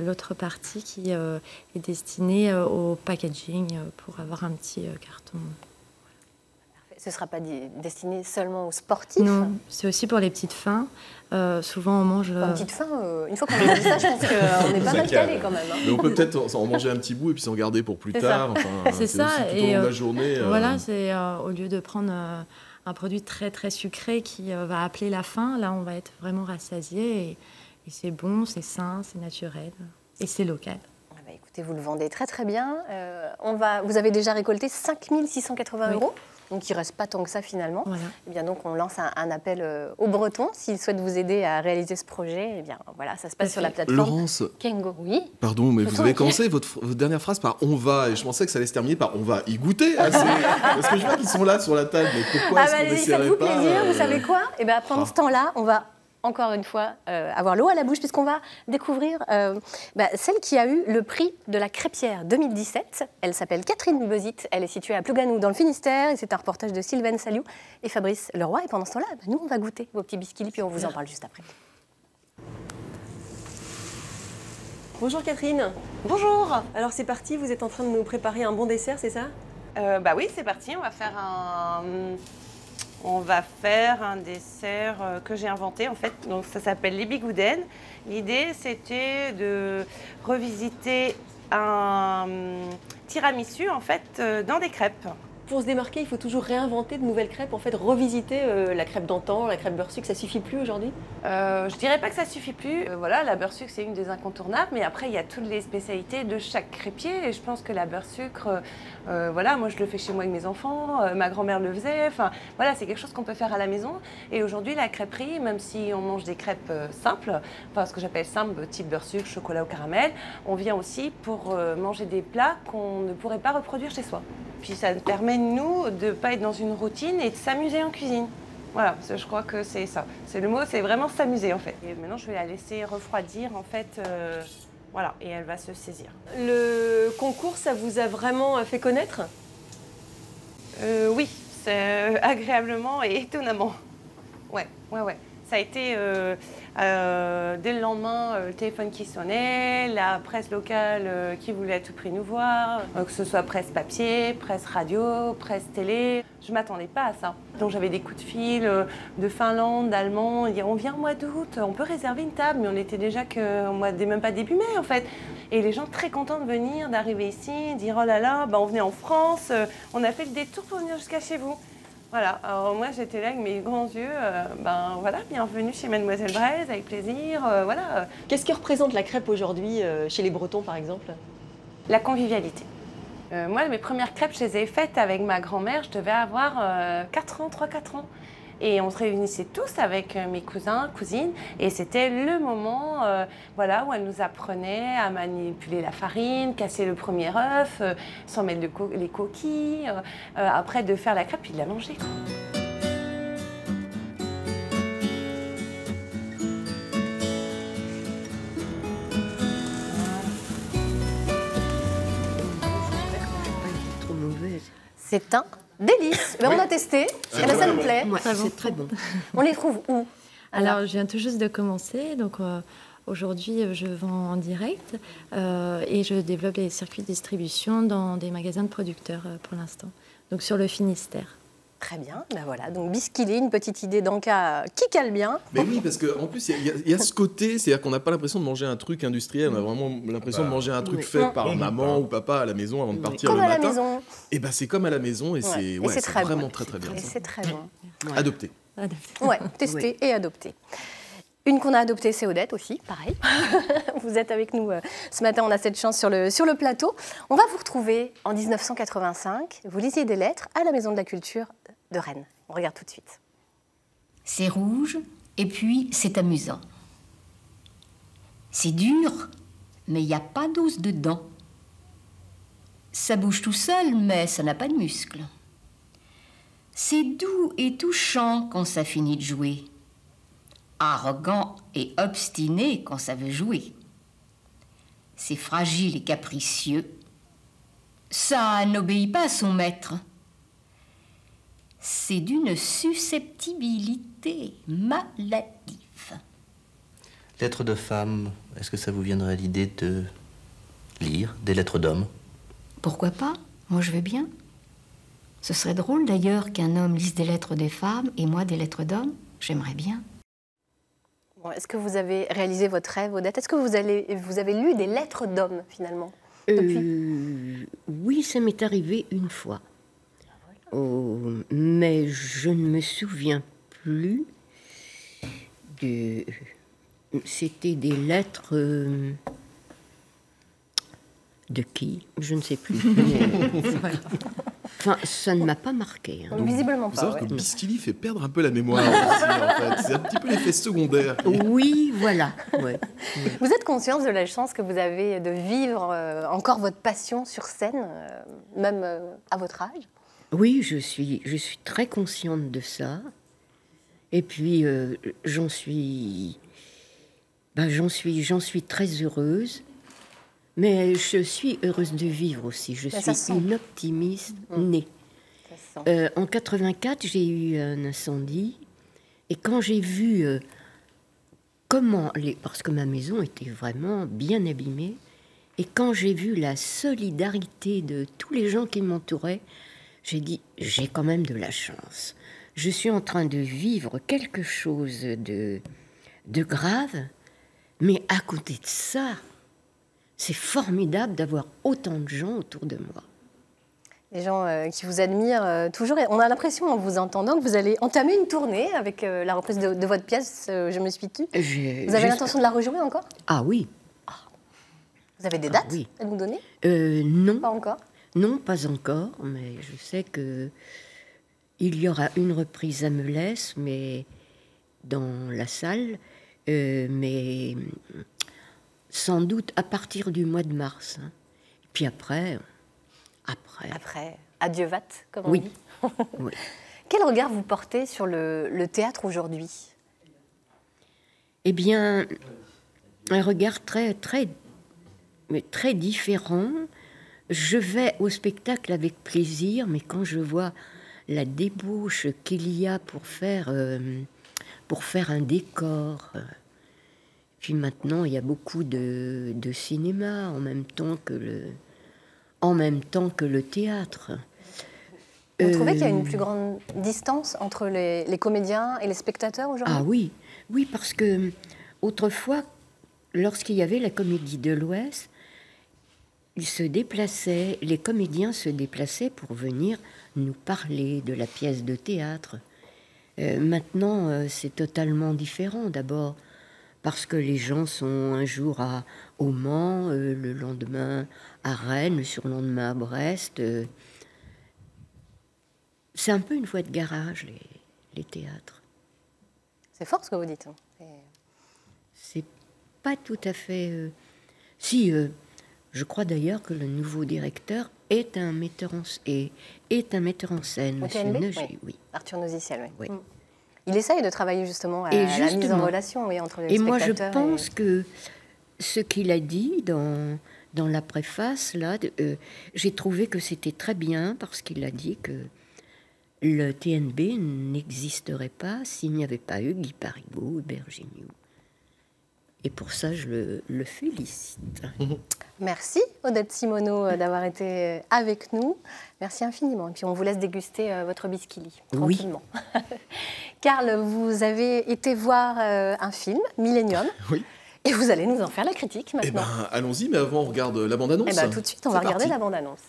l'autre partie qui est destinée au packaging pour avoir un petit carton. Ce ne sera pas destiné seulement aux sportifs? Non, c'est aussi pour les petites fins. Souvent, on mange... Une petite faim, une fois qu'on a dit ça, je pense qu'on est pas mal calé quand même. Hein. Mais on peut peut-être en manger un petit bout et puis s'en garder pour plus tard. C'est ça. Aussi tout au long de la journée. Voilà, c'est au lieu de prendre un produit très très sucré qui va appeler la faim, là on va être vraiment rassasié et c'est bon, c'est sain, c'est naturel et c'est local. Écoutez, vous le vendez très très bien. Vous avez déjà récolté 5 680 €. Donc il ne reste pas tant que ça finalement. Voilà. Et bien donc on lance un appel aux Bretons s'ils souhaitent vous aider à réaliser ce projet. Et bien voilà, ça se passe sur la plateforme Laurence, Kengo. Oui. Pardon, mais vous avez commencé votre dernière phrase par "on va" et je pensais que ça allait se terminer par "on va y goûter". Parce que je vois qu'ils sont là sur la table. Mais pourquoi est-ce qu'on n'essaierait pas plaisir. Vous savez quoi? Et bien pendant ce temps-là, on va encore une fois avoir l'eau à la bouche puisqu'on va découvrir celle qui a eu le prix de la crêpière 2017. Elle s'appelle Catherine Bezit. Elle est située à Plouganou dans le Finistère et c'est un reportage de Sylvaine Saliou et Fabrice Leroy. Et pendant ce temps-là, nous on va goûter vos petits biscuits puis on vous en parle juste après. Bonjour Catherine. Bonjour. Alors c'est parti, vous êtes en train de nous préparer un bon dessert, c'est ça? Oui, c'est parti, on va faire un dessert que j'ai inventé en fait, donc ça s'appelle les bigouden. L'idée c'était de revisiter un tiramisu en fait dans des crêpes. Pour se démarquer, il faut toujours réinventer de nouvelles crêpes, en fait revisiter la crêpe d'antan, la crêpe beurre sucre, ça suffit plus aujourd'hui? Je dirais pas que ça suffit plus. Voilà, la beurre sucre c'est une des incontournables, mais après il y a toutes les spécialités de chaque crêpier et je pense que la beurre sucre, moi je le fais chez moi avec mes enfants, ma grand-mère le faisait, enfin voilà, c'est quelque chose qu'on peut faire à la maison. Et aujourd'hui la crêperie, même si on mange des crêpes simples, enfin ce que j'appelle simple, type beurre sucre, chocolat au caramel, on vient aussi pour manger des plats qu'on ne pourrait pas reproduire chez soi. Puis ça nous permet, nous, de ne pas être dans une routine et de s'amuser en cuisine. Voilà, je crois que c'est ça. C'est le mot, c'est vraiment s'amuser en fait. Et maintenant, je vais la laisser refroidir en fait, voilà, et elle va se saisir. Le concours, ça vous a vraiment fait connaître? Oui, agréablement et étonnamment. Ouais. Ça a été dès le lendemain, le téléphone qui sonnait, la presse locale qui voulait à tout prix nous voir, que ce soit presse papier, presse radio, presse télé. Je ne m'attendais pas à ça. Donc j'avais des coups de fil de Finlande, d'Allemands, ils disaient on vient au mois d'août, on peut réserver une table, mais on était déjà même pas début mai en fait. Et les gens très contents de venir, d'arriver ici, dire oh là là, on venait en France, on a fait le détour pour venir jusqu'à chez vous. Voilà, alors moi j'étais là avec mes grands yeux, voilà, bienvenue chez Mademoiselle Braise, avec plaisir, voilà. Qu'est-ce que représente la crêpe aujourd'hui chez les Bretons par exemple? la convivialité. Moi, mes premières crêpes, je les ai faites avec ma grand-mère, je devais avoir 3-4 ans. Et on se réunissait tous avec mes cousins, cousines, et c'était le moment voilà, où elle nous apprenait à manipuler la farine, casser le premier œuf, sans mettre les coquilles, après de faire la crêpe puis de la manger. C'est un délice. Mais on a testé, et là, ça nous plaît. Ouais, c'est très bon. On les trouve où? Alors, je viens tout juste de commencer, donc aujourd'hui, je vends en direct et je développe les circuits de distribution dans des magasins de producteurs pour l'instant, donc sur le Finistère. Très bien, ben voilà, donc bisquilé, une petite idée d'Anka qui cale bien. Mais oui, parce qu'en plus, il y a ce côté, c'est-à-dire qu'on n'a pas l'impression de manger un truc industriel, on a vraiment l'impression de manger un truc fait par maman ou papa à la maison avant de partir comme le matin. Comme à la maison. Et ben c'est comme à la maison et c'est vraiment bon. très bien. Et c'est très bon. Adopté. Ouais, testé et adopté. Une qu'on a adoptée, c'est Odette aussi, pareil. Vous êtes avec nous ce matin, on a cette chance sur le plateau. On va vous retrouver en 1985. Vous lisiez des lettres à la Maison de la Culture de Rennes. On regarde tout de suite. C'est rouge et puis c'est amusant. C'est dur, mais il n'y a pas d'os dedans. Ça bouge tout seul, mais ça n'a pas de muscles. C'est doux et touchant quand ça finit de jouer. Arrogant et obstiné quand ça veut jouer. C'est fragile et capricieux. Ça n'obéit pas à son maître. C'est d'une susceptibilité maladive. Lettres de femmes, est-ce que ça vous viendrait à l'idée de lire des lettres d'hommes? Pourquoi pas? Moi, je veux bien. Ce serait drôle d'ailleurs qu'un homme lise des lettres des femmes et moi des lettres d'hommes. J'aimerais bien. Bon, est-ce que vous avez réalisé votre rêve, Odette? Est-ce que vous avez lu des lettres d'hommes, finalement Oui, ça m'est arrivé une fois. Oh, mais je ne me souviens plus de... C'était des lettres... De qui? Je ne sais plus. Enfin, ça ne m'a pas marqué. Hein. Visiblement pas. Vous savez que Bisquilly fait perdre un peu la mémoire aussi, en fait. C'est un petit peu l'effet secondaire. Oui, voilà. Ouais. Vous êtes conscience de la chance que vous avez de vivre encore votre passion sur scène, même à votre âge? Oui, je suis très consciente de ça. Et puis, j'en suis très heureuse. Mais je suis heureuse de vivre aussi. Je suis une optimiste née. En 84, j'ai eu un incendie. Et quand j'ai vu parce que ma maison était vraiment bien abîmée, et quand j'ai vu la solidarité de tous les gens qui m'entouraient, j'ai dit, j'ai quand même de la chance. Je suis en train de vivre quelque chose de grave, mais à côté de ça, c'est formidable d'avoir autant de gens autour de moi. Des gens qui vous admirent toujours. Et on a l'impression, en vous entendant, que vous allez entamer une tournée avec la reprise de votre pièce « Je me suis tue ». Vous avez l'intention de la rejouer encore? Ah oui. Vous avez des dates à nous donner? Non. Pas encore? Non, pas encore, mais je sais qu'il y aura une reprise à Melès, mais dans la salle, mais... sans doute à partir du mois de mars. Hein. Et puis après, adieu vat, comme on dit. Oui. Quel regard vous portez sur le théâtre aujourd'hui? Eh bien, un regard très différent. Je vais au spectacle avec plaisir, mais quand je vois la débauche qu'il y a pour faire un décor... Puis maintenant, il y a beaucoup de cinéma en même temps que le théâtre. Vous trouvez qu'il y a une plus grande distance entre les comédiens et les spectateurs aujourd'hui? Ah oui, parce que autrefois, lorsqu'il y avait la Comédie de l'Ouest, les comédiens se déplaçaient pour venir nous parler de la pièce de théâtre. Maintenant, c'est totalement différent d'abord. Parce que les gens sont un jour au Mans, le lendemain à Rennes, le surlendemain à Brest. C'est un peu une voie de garage, les théâtres. C'est fort ce que vous dites. C'est pas tout à fait... Si, je crois d'ailleurs que le nouveau directeur est un metteur en scène, Monsieur Nogy, oui. Arthur Noziciel, oui. Oui. Il essaye de travailler justement à la mise en relation entre les spectateurs. Et moi, je pense que ce qu'il a dit dans la préface, là, j'ai trouvé que c'était très bien parce qu'il a dit que le TNB n'existerait pas s'il n'y avait pas eu Guy Paribaud et Bergignaud. Et pour ça, je le félicite. Merci Odette Simoneau d'avoir été avec nous. Merci infiniment. Et puis on vous laisse déguster votre bisquili, tranquillement. Oui. Karl, vous avez été voir un film, Millennium. Oui. Et vous allez nous en faire la critique maintenant. Eh bien, allons-y, mais avant, on regarde la bande-annonce. Eh bien, tout de suite, on va regarder la bande-annonce.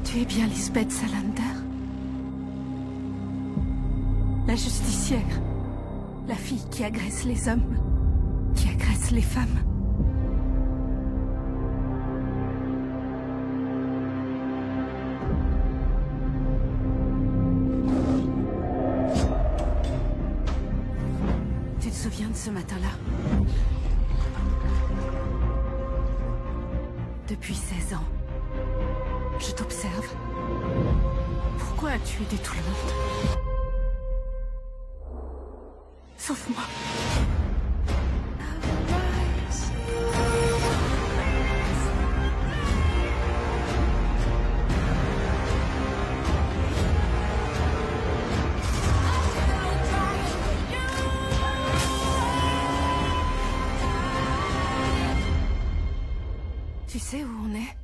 Tu es bien Lisbeth Salander? La justicière. La fille qui agresse les hommes, qui agresse les femmes. Tu te souviens de ce matin-là? Depuis 16 ans. Je t'observe. Pourquoi as-tu aidé tout le monde? Sauf moi. Tu sais où on est?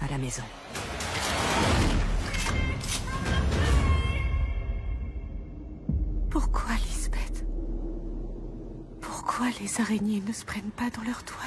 À la maison. Pourquoi, Lisbeth? Pourquoi les araignées ne se prennent pas dans leur toile?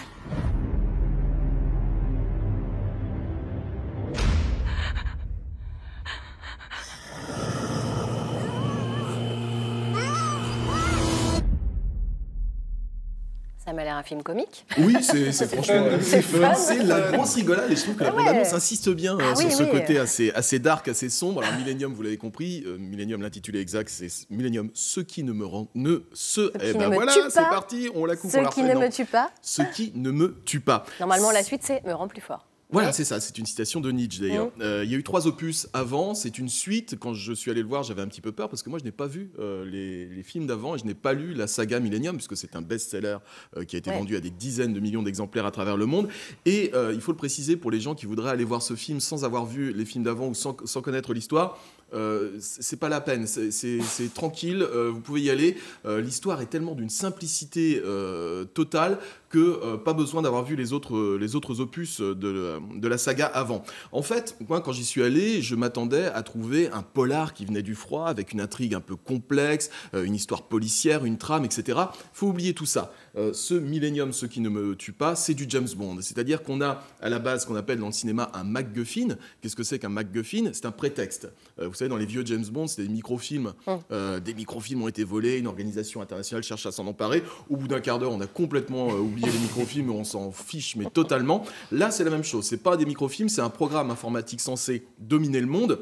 Ça m'a l'air un film comique. Oui, c'est franchement c'est fun, c'est la grosse rigolade et je trouve que la bande-annonce insiste bien sur ce côté assez dark, assez sombre. Alors Millennium, vous l'avez compris, Millennium, l'intitulé exact, c'est Millennium, ce qui ne me rend... Eh ben voilà, c'est parti, on la coupe, on la refait. Ce qui ne me tue pas. Ce qui ne me tue pas. Normalement, la suite, c'est me rend plus fort. Voilà, c'est ça, c'est une citation de Nietzsche d'ailleurs. Il y a eu 3 opus avant, c'est une suite. Quand je suis allé le voir, j'avais un petit peu peur parce que moi je n'ai pas vu les films d'avant et je n'ai pas lu la saga Millennium puisque c'est un best-seller qui a été vendu à des dizaines de millions d'exemplaires à travers le monde. Et il faut le préciser pour les gens qui voudraient aller voir ce film sans avoir vu les films d'avant ou sans connaître l'histoire. C'est pas la peine, c'est tranquille, vous pouvez y aller. L'histoire est tellement d'une simplicité totale que pas besoin d'avoir vu les autres opus de la saga avant. En fait, moi, quand j'y suis allé, je m'attendais à trouver un polar qui venait du froid, avec une intrigue un peu complexe, une histoire policière, une trame, etc. Faut oublier tout ça. Ce Millennium, ce qui ne me tue pas, c'est du James Bond. C'est-à-dire qu'on a à la base ce qu'on appelle dans le cinéma un MacGuffin. Qu'est-ce que c'est qu'un MacGuffin? C'est un prétexte. Vous savez, dans les vieux James Bond, c'était des microfilms. Des microfilms ont été volés, une organisation internationale cherche à s'en emparer. Au bout d'un quart d'heure, on a complètement oublié les microfilms et on s'en fiche, mais totalement. Là, c'est la même chose. C'est pas des microfilms, c'est un programme informatique censé dominer le monde.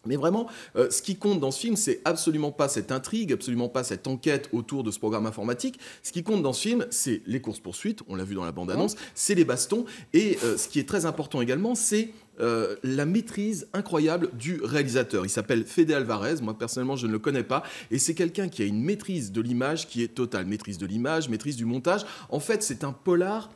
Mais vraiment, ce qui compte dans ce film, c'est absolument pas cette intrigue, absolument pas cette enquête autour de ce programme informatique. Ce qui compte dans ce film, c'est les courses-poursuites, on l'a vu dans la bande-annonce, c'est les bastons. Et ce qui est très important également, c'est la maîtrise incroyable du réalisateur. Il s'appelle Fede Alvarez, moi personnellement je ne le connais pas, et c'est quelqu'un qui a une maîtrise de l'image qui est totale. Maîtrise de l'image, maîtrise du montage. En fait, c'est un polar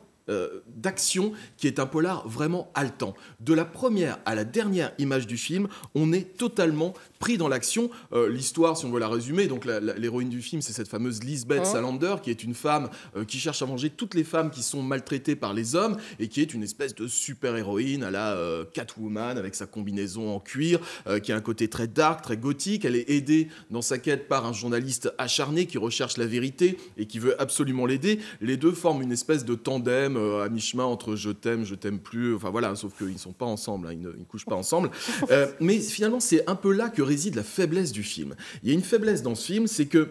d'action qui est un polar vraiment haletant. De la première à la dernière image du film, on est totalement pris dans l'action. L'histoire, si on veut la résumer, donc l'héroïne du film, c'est cette fameuse Lisbeth Salander, qui est une femme qui cherche à venger toutes les femmes qui sont maltraitées par les hommes et qui est une espèce de super-héroïne à la Catwoman avec sa combinaison en cuir, qui a un côté très dark, très gothique. Elle est aidée dans sa quête par un journaliste acharné qui recherche la vérité et qui veut absolument l'aider. Les deux forment une espèce de tandem même à mi-chemin entre je t'aime plus, enfin voilà, sauf qu'ils ne sont pas ensemble, hein, ils ne couchent pas ensemble. Mais finalement, c'est un peu là que réside la faiblesse du film. Il y a une faiblesse dans ce film, c'est que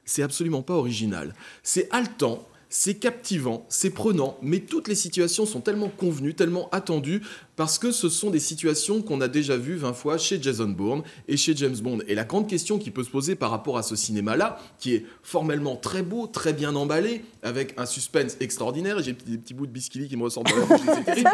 c'est absolument pas original. C'est haletant, c'est captivant, c'est prenant, mais toutes les situations sont tellement convenues, tellement attendues, parce que ce sont des situations qu'on a déjà vues 20 fois chez Jason Bourne et chez James Bond. Et la grande question qui peut se poser par rapport à ce cinéma-là, qui est formellement très beau, très bien emballé, avec un suspense extraordinaire, et j'ai des petits bouts de biscuit qui me ressortent de la bouche, c'est terrible.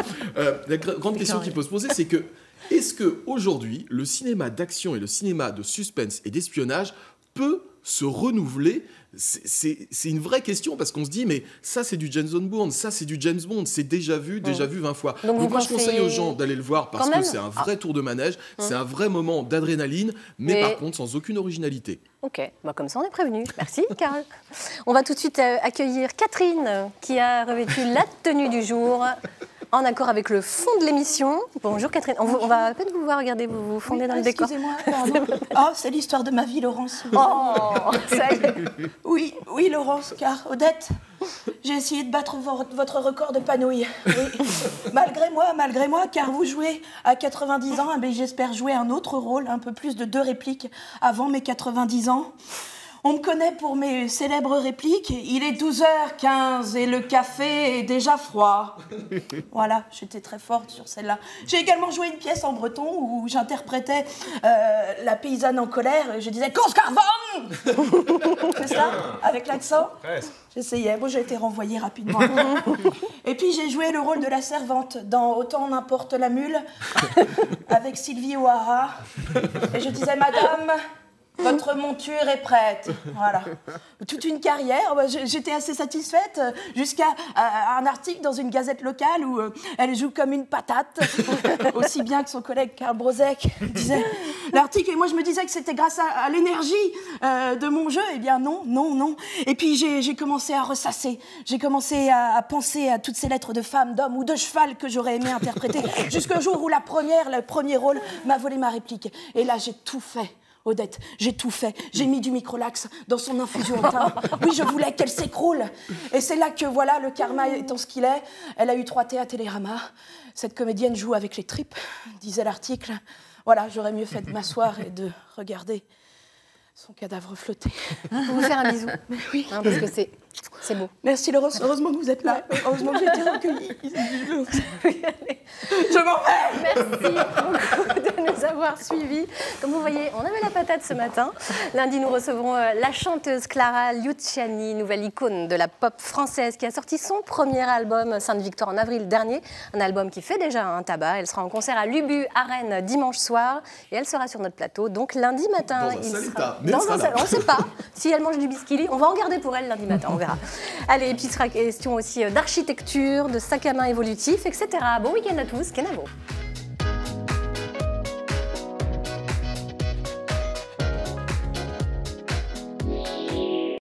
La grande question qui peut se poser, c'est que, est-ce qu'aujourd'hui, le cinéma d'action et le cinéma de suspense et d'espionnage peut se renouveler? C'est une vraie question, parce qu'on se dit, mais ça c'est du Jason Bourne, ça c'est du James Bond, c'est déjà vu 20 fois. Donc moi je conseille aux gens d'aller le voir, parce que c'est un vrai tour de manège, c'est un vrai moment d'adrénaline, mais par contre sans aucune originalité. Ok, bah comme ça on est prévenu. Merci Carl. On va tout de suite accueillir Catherine, qui a revêtu la tenue du jour, en accord avec le fond de l'émission. Bonjour Catherine, on va à peine vous voir, regardez, vous vous fondez dans le décor. Excusez-moi, pardon. Oh, c'est l'histoire de ma vie, Laurence. Oh, ça y est. Oui, Laurence, car Odette, j'ai essayé de battre votre record de panouille. Oui. Malgré moi, car vous jouez à 90 ans, mais j'espère jouer un autre rôle, un peu plus de 2 répliques avant mes 90 ans. On me connaît pour mes célèbres répliques. Il est 12h15 et le café est déjà froid. Voilà, j'étais très forte sur celle-là. J'ai également joué une pièce en breton où j'interprétais la paysanne en colère et je disais « Conscarvon !» C'est ça, avec l'accent. J'essayais, bon, j'ai été renvoyée rapidement. Et puis j'ai joué le rôle de la servante dans Autant n'importe la mule avec Sylvie O'Hara. Et je disais « Madame, votre monture est prête. » Voilà. Toute une carrière. J'étais assez satisfaite jusqu'à un article dans une gazette locale où elle joue comme une patate, aussi bien que son collègue Karl Brozek disait l'article. Et moi, je me disais que c'était grâce à l'énergie de mon jeu. Eh bien, non. Et puis, j'ai commencé à ressasser. J'ai commencé à penser à toutes ces lettres de femme, d'homme ou de cheval que j'aurais aimé interpréter jusqu'au jour où le premier rôle m'a volé ma réplique. Et là, j'ai tout fait. Odette, j'ai tout fait. J'ai mis du microlax dans son infusion au thym. Oui, je voulais qu'elle s'écroule. Et c'est là que, voilà, le karma étant ce qu'il est, elle a eu 3 T à Télérama. Cette comédienne joue avec les tripes, disait l'article. Voilà, j'aurais mieux fait de m'asseoir et de regarder son cadavre flotter. Vous faire un bisou. Mais oui. Hein, parce que c'est beau. Merci Laurence, heureusement que vous êtes là. Heureusement que j'ai été recueillie. Je m'en vais. Merci beaucoup de nous avoir suivis. Comme vous voyez, on avait la patate ce matin. Lundi, nous recevrons la chanteuse Clara Luciani, nouvelle icône de la pop française, qui a sorti son premier album Sainte-Victoire en avril dernier. Un album qui fait déjà un tabac. Elle sera en concert à l'Ubu à Rennes dimanche soir. Et elle sera sur notre plateau. Donc lundi matin, on ne sait pas si elle mange du biscuit. On va en garder pour elle lundi matin, on verra. Allez, et puis il sera question aussi d'architecture, de sac à main évolutif, etc. Bon week-end à tous, Kenavo.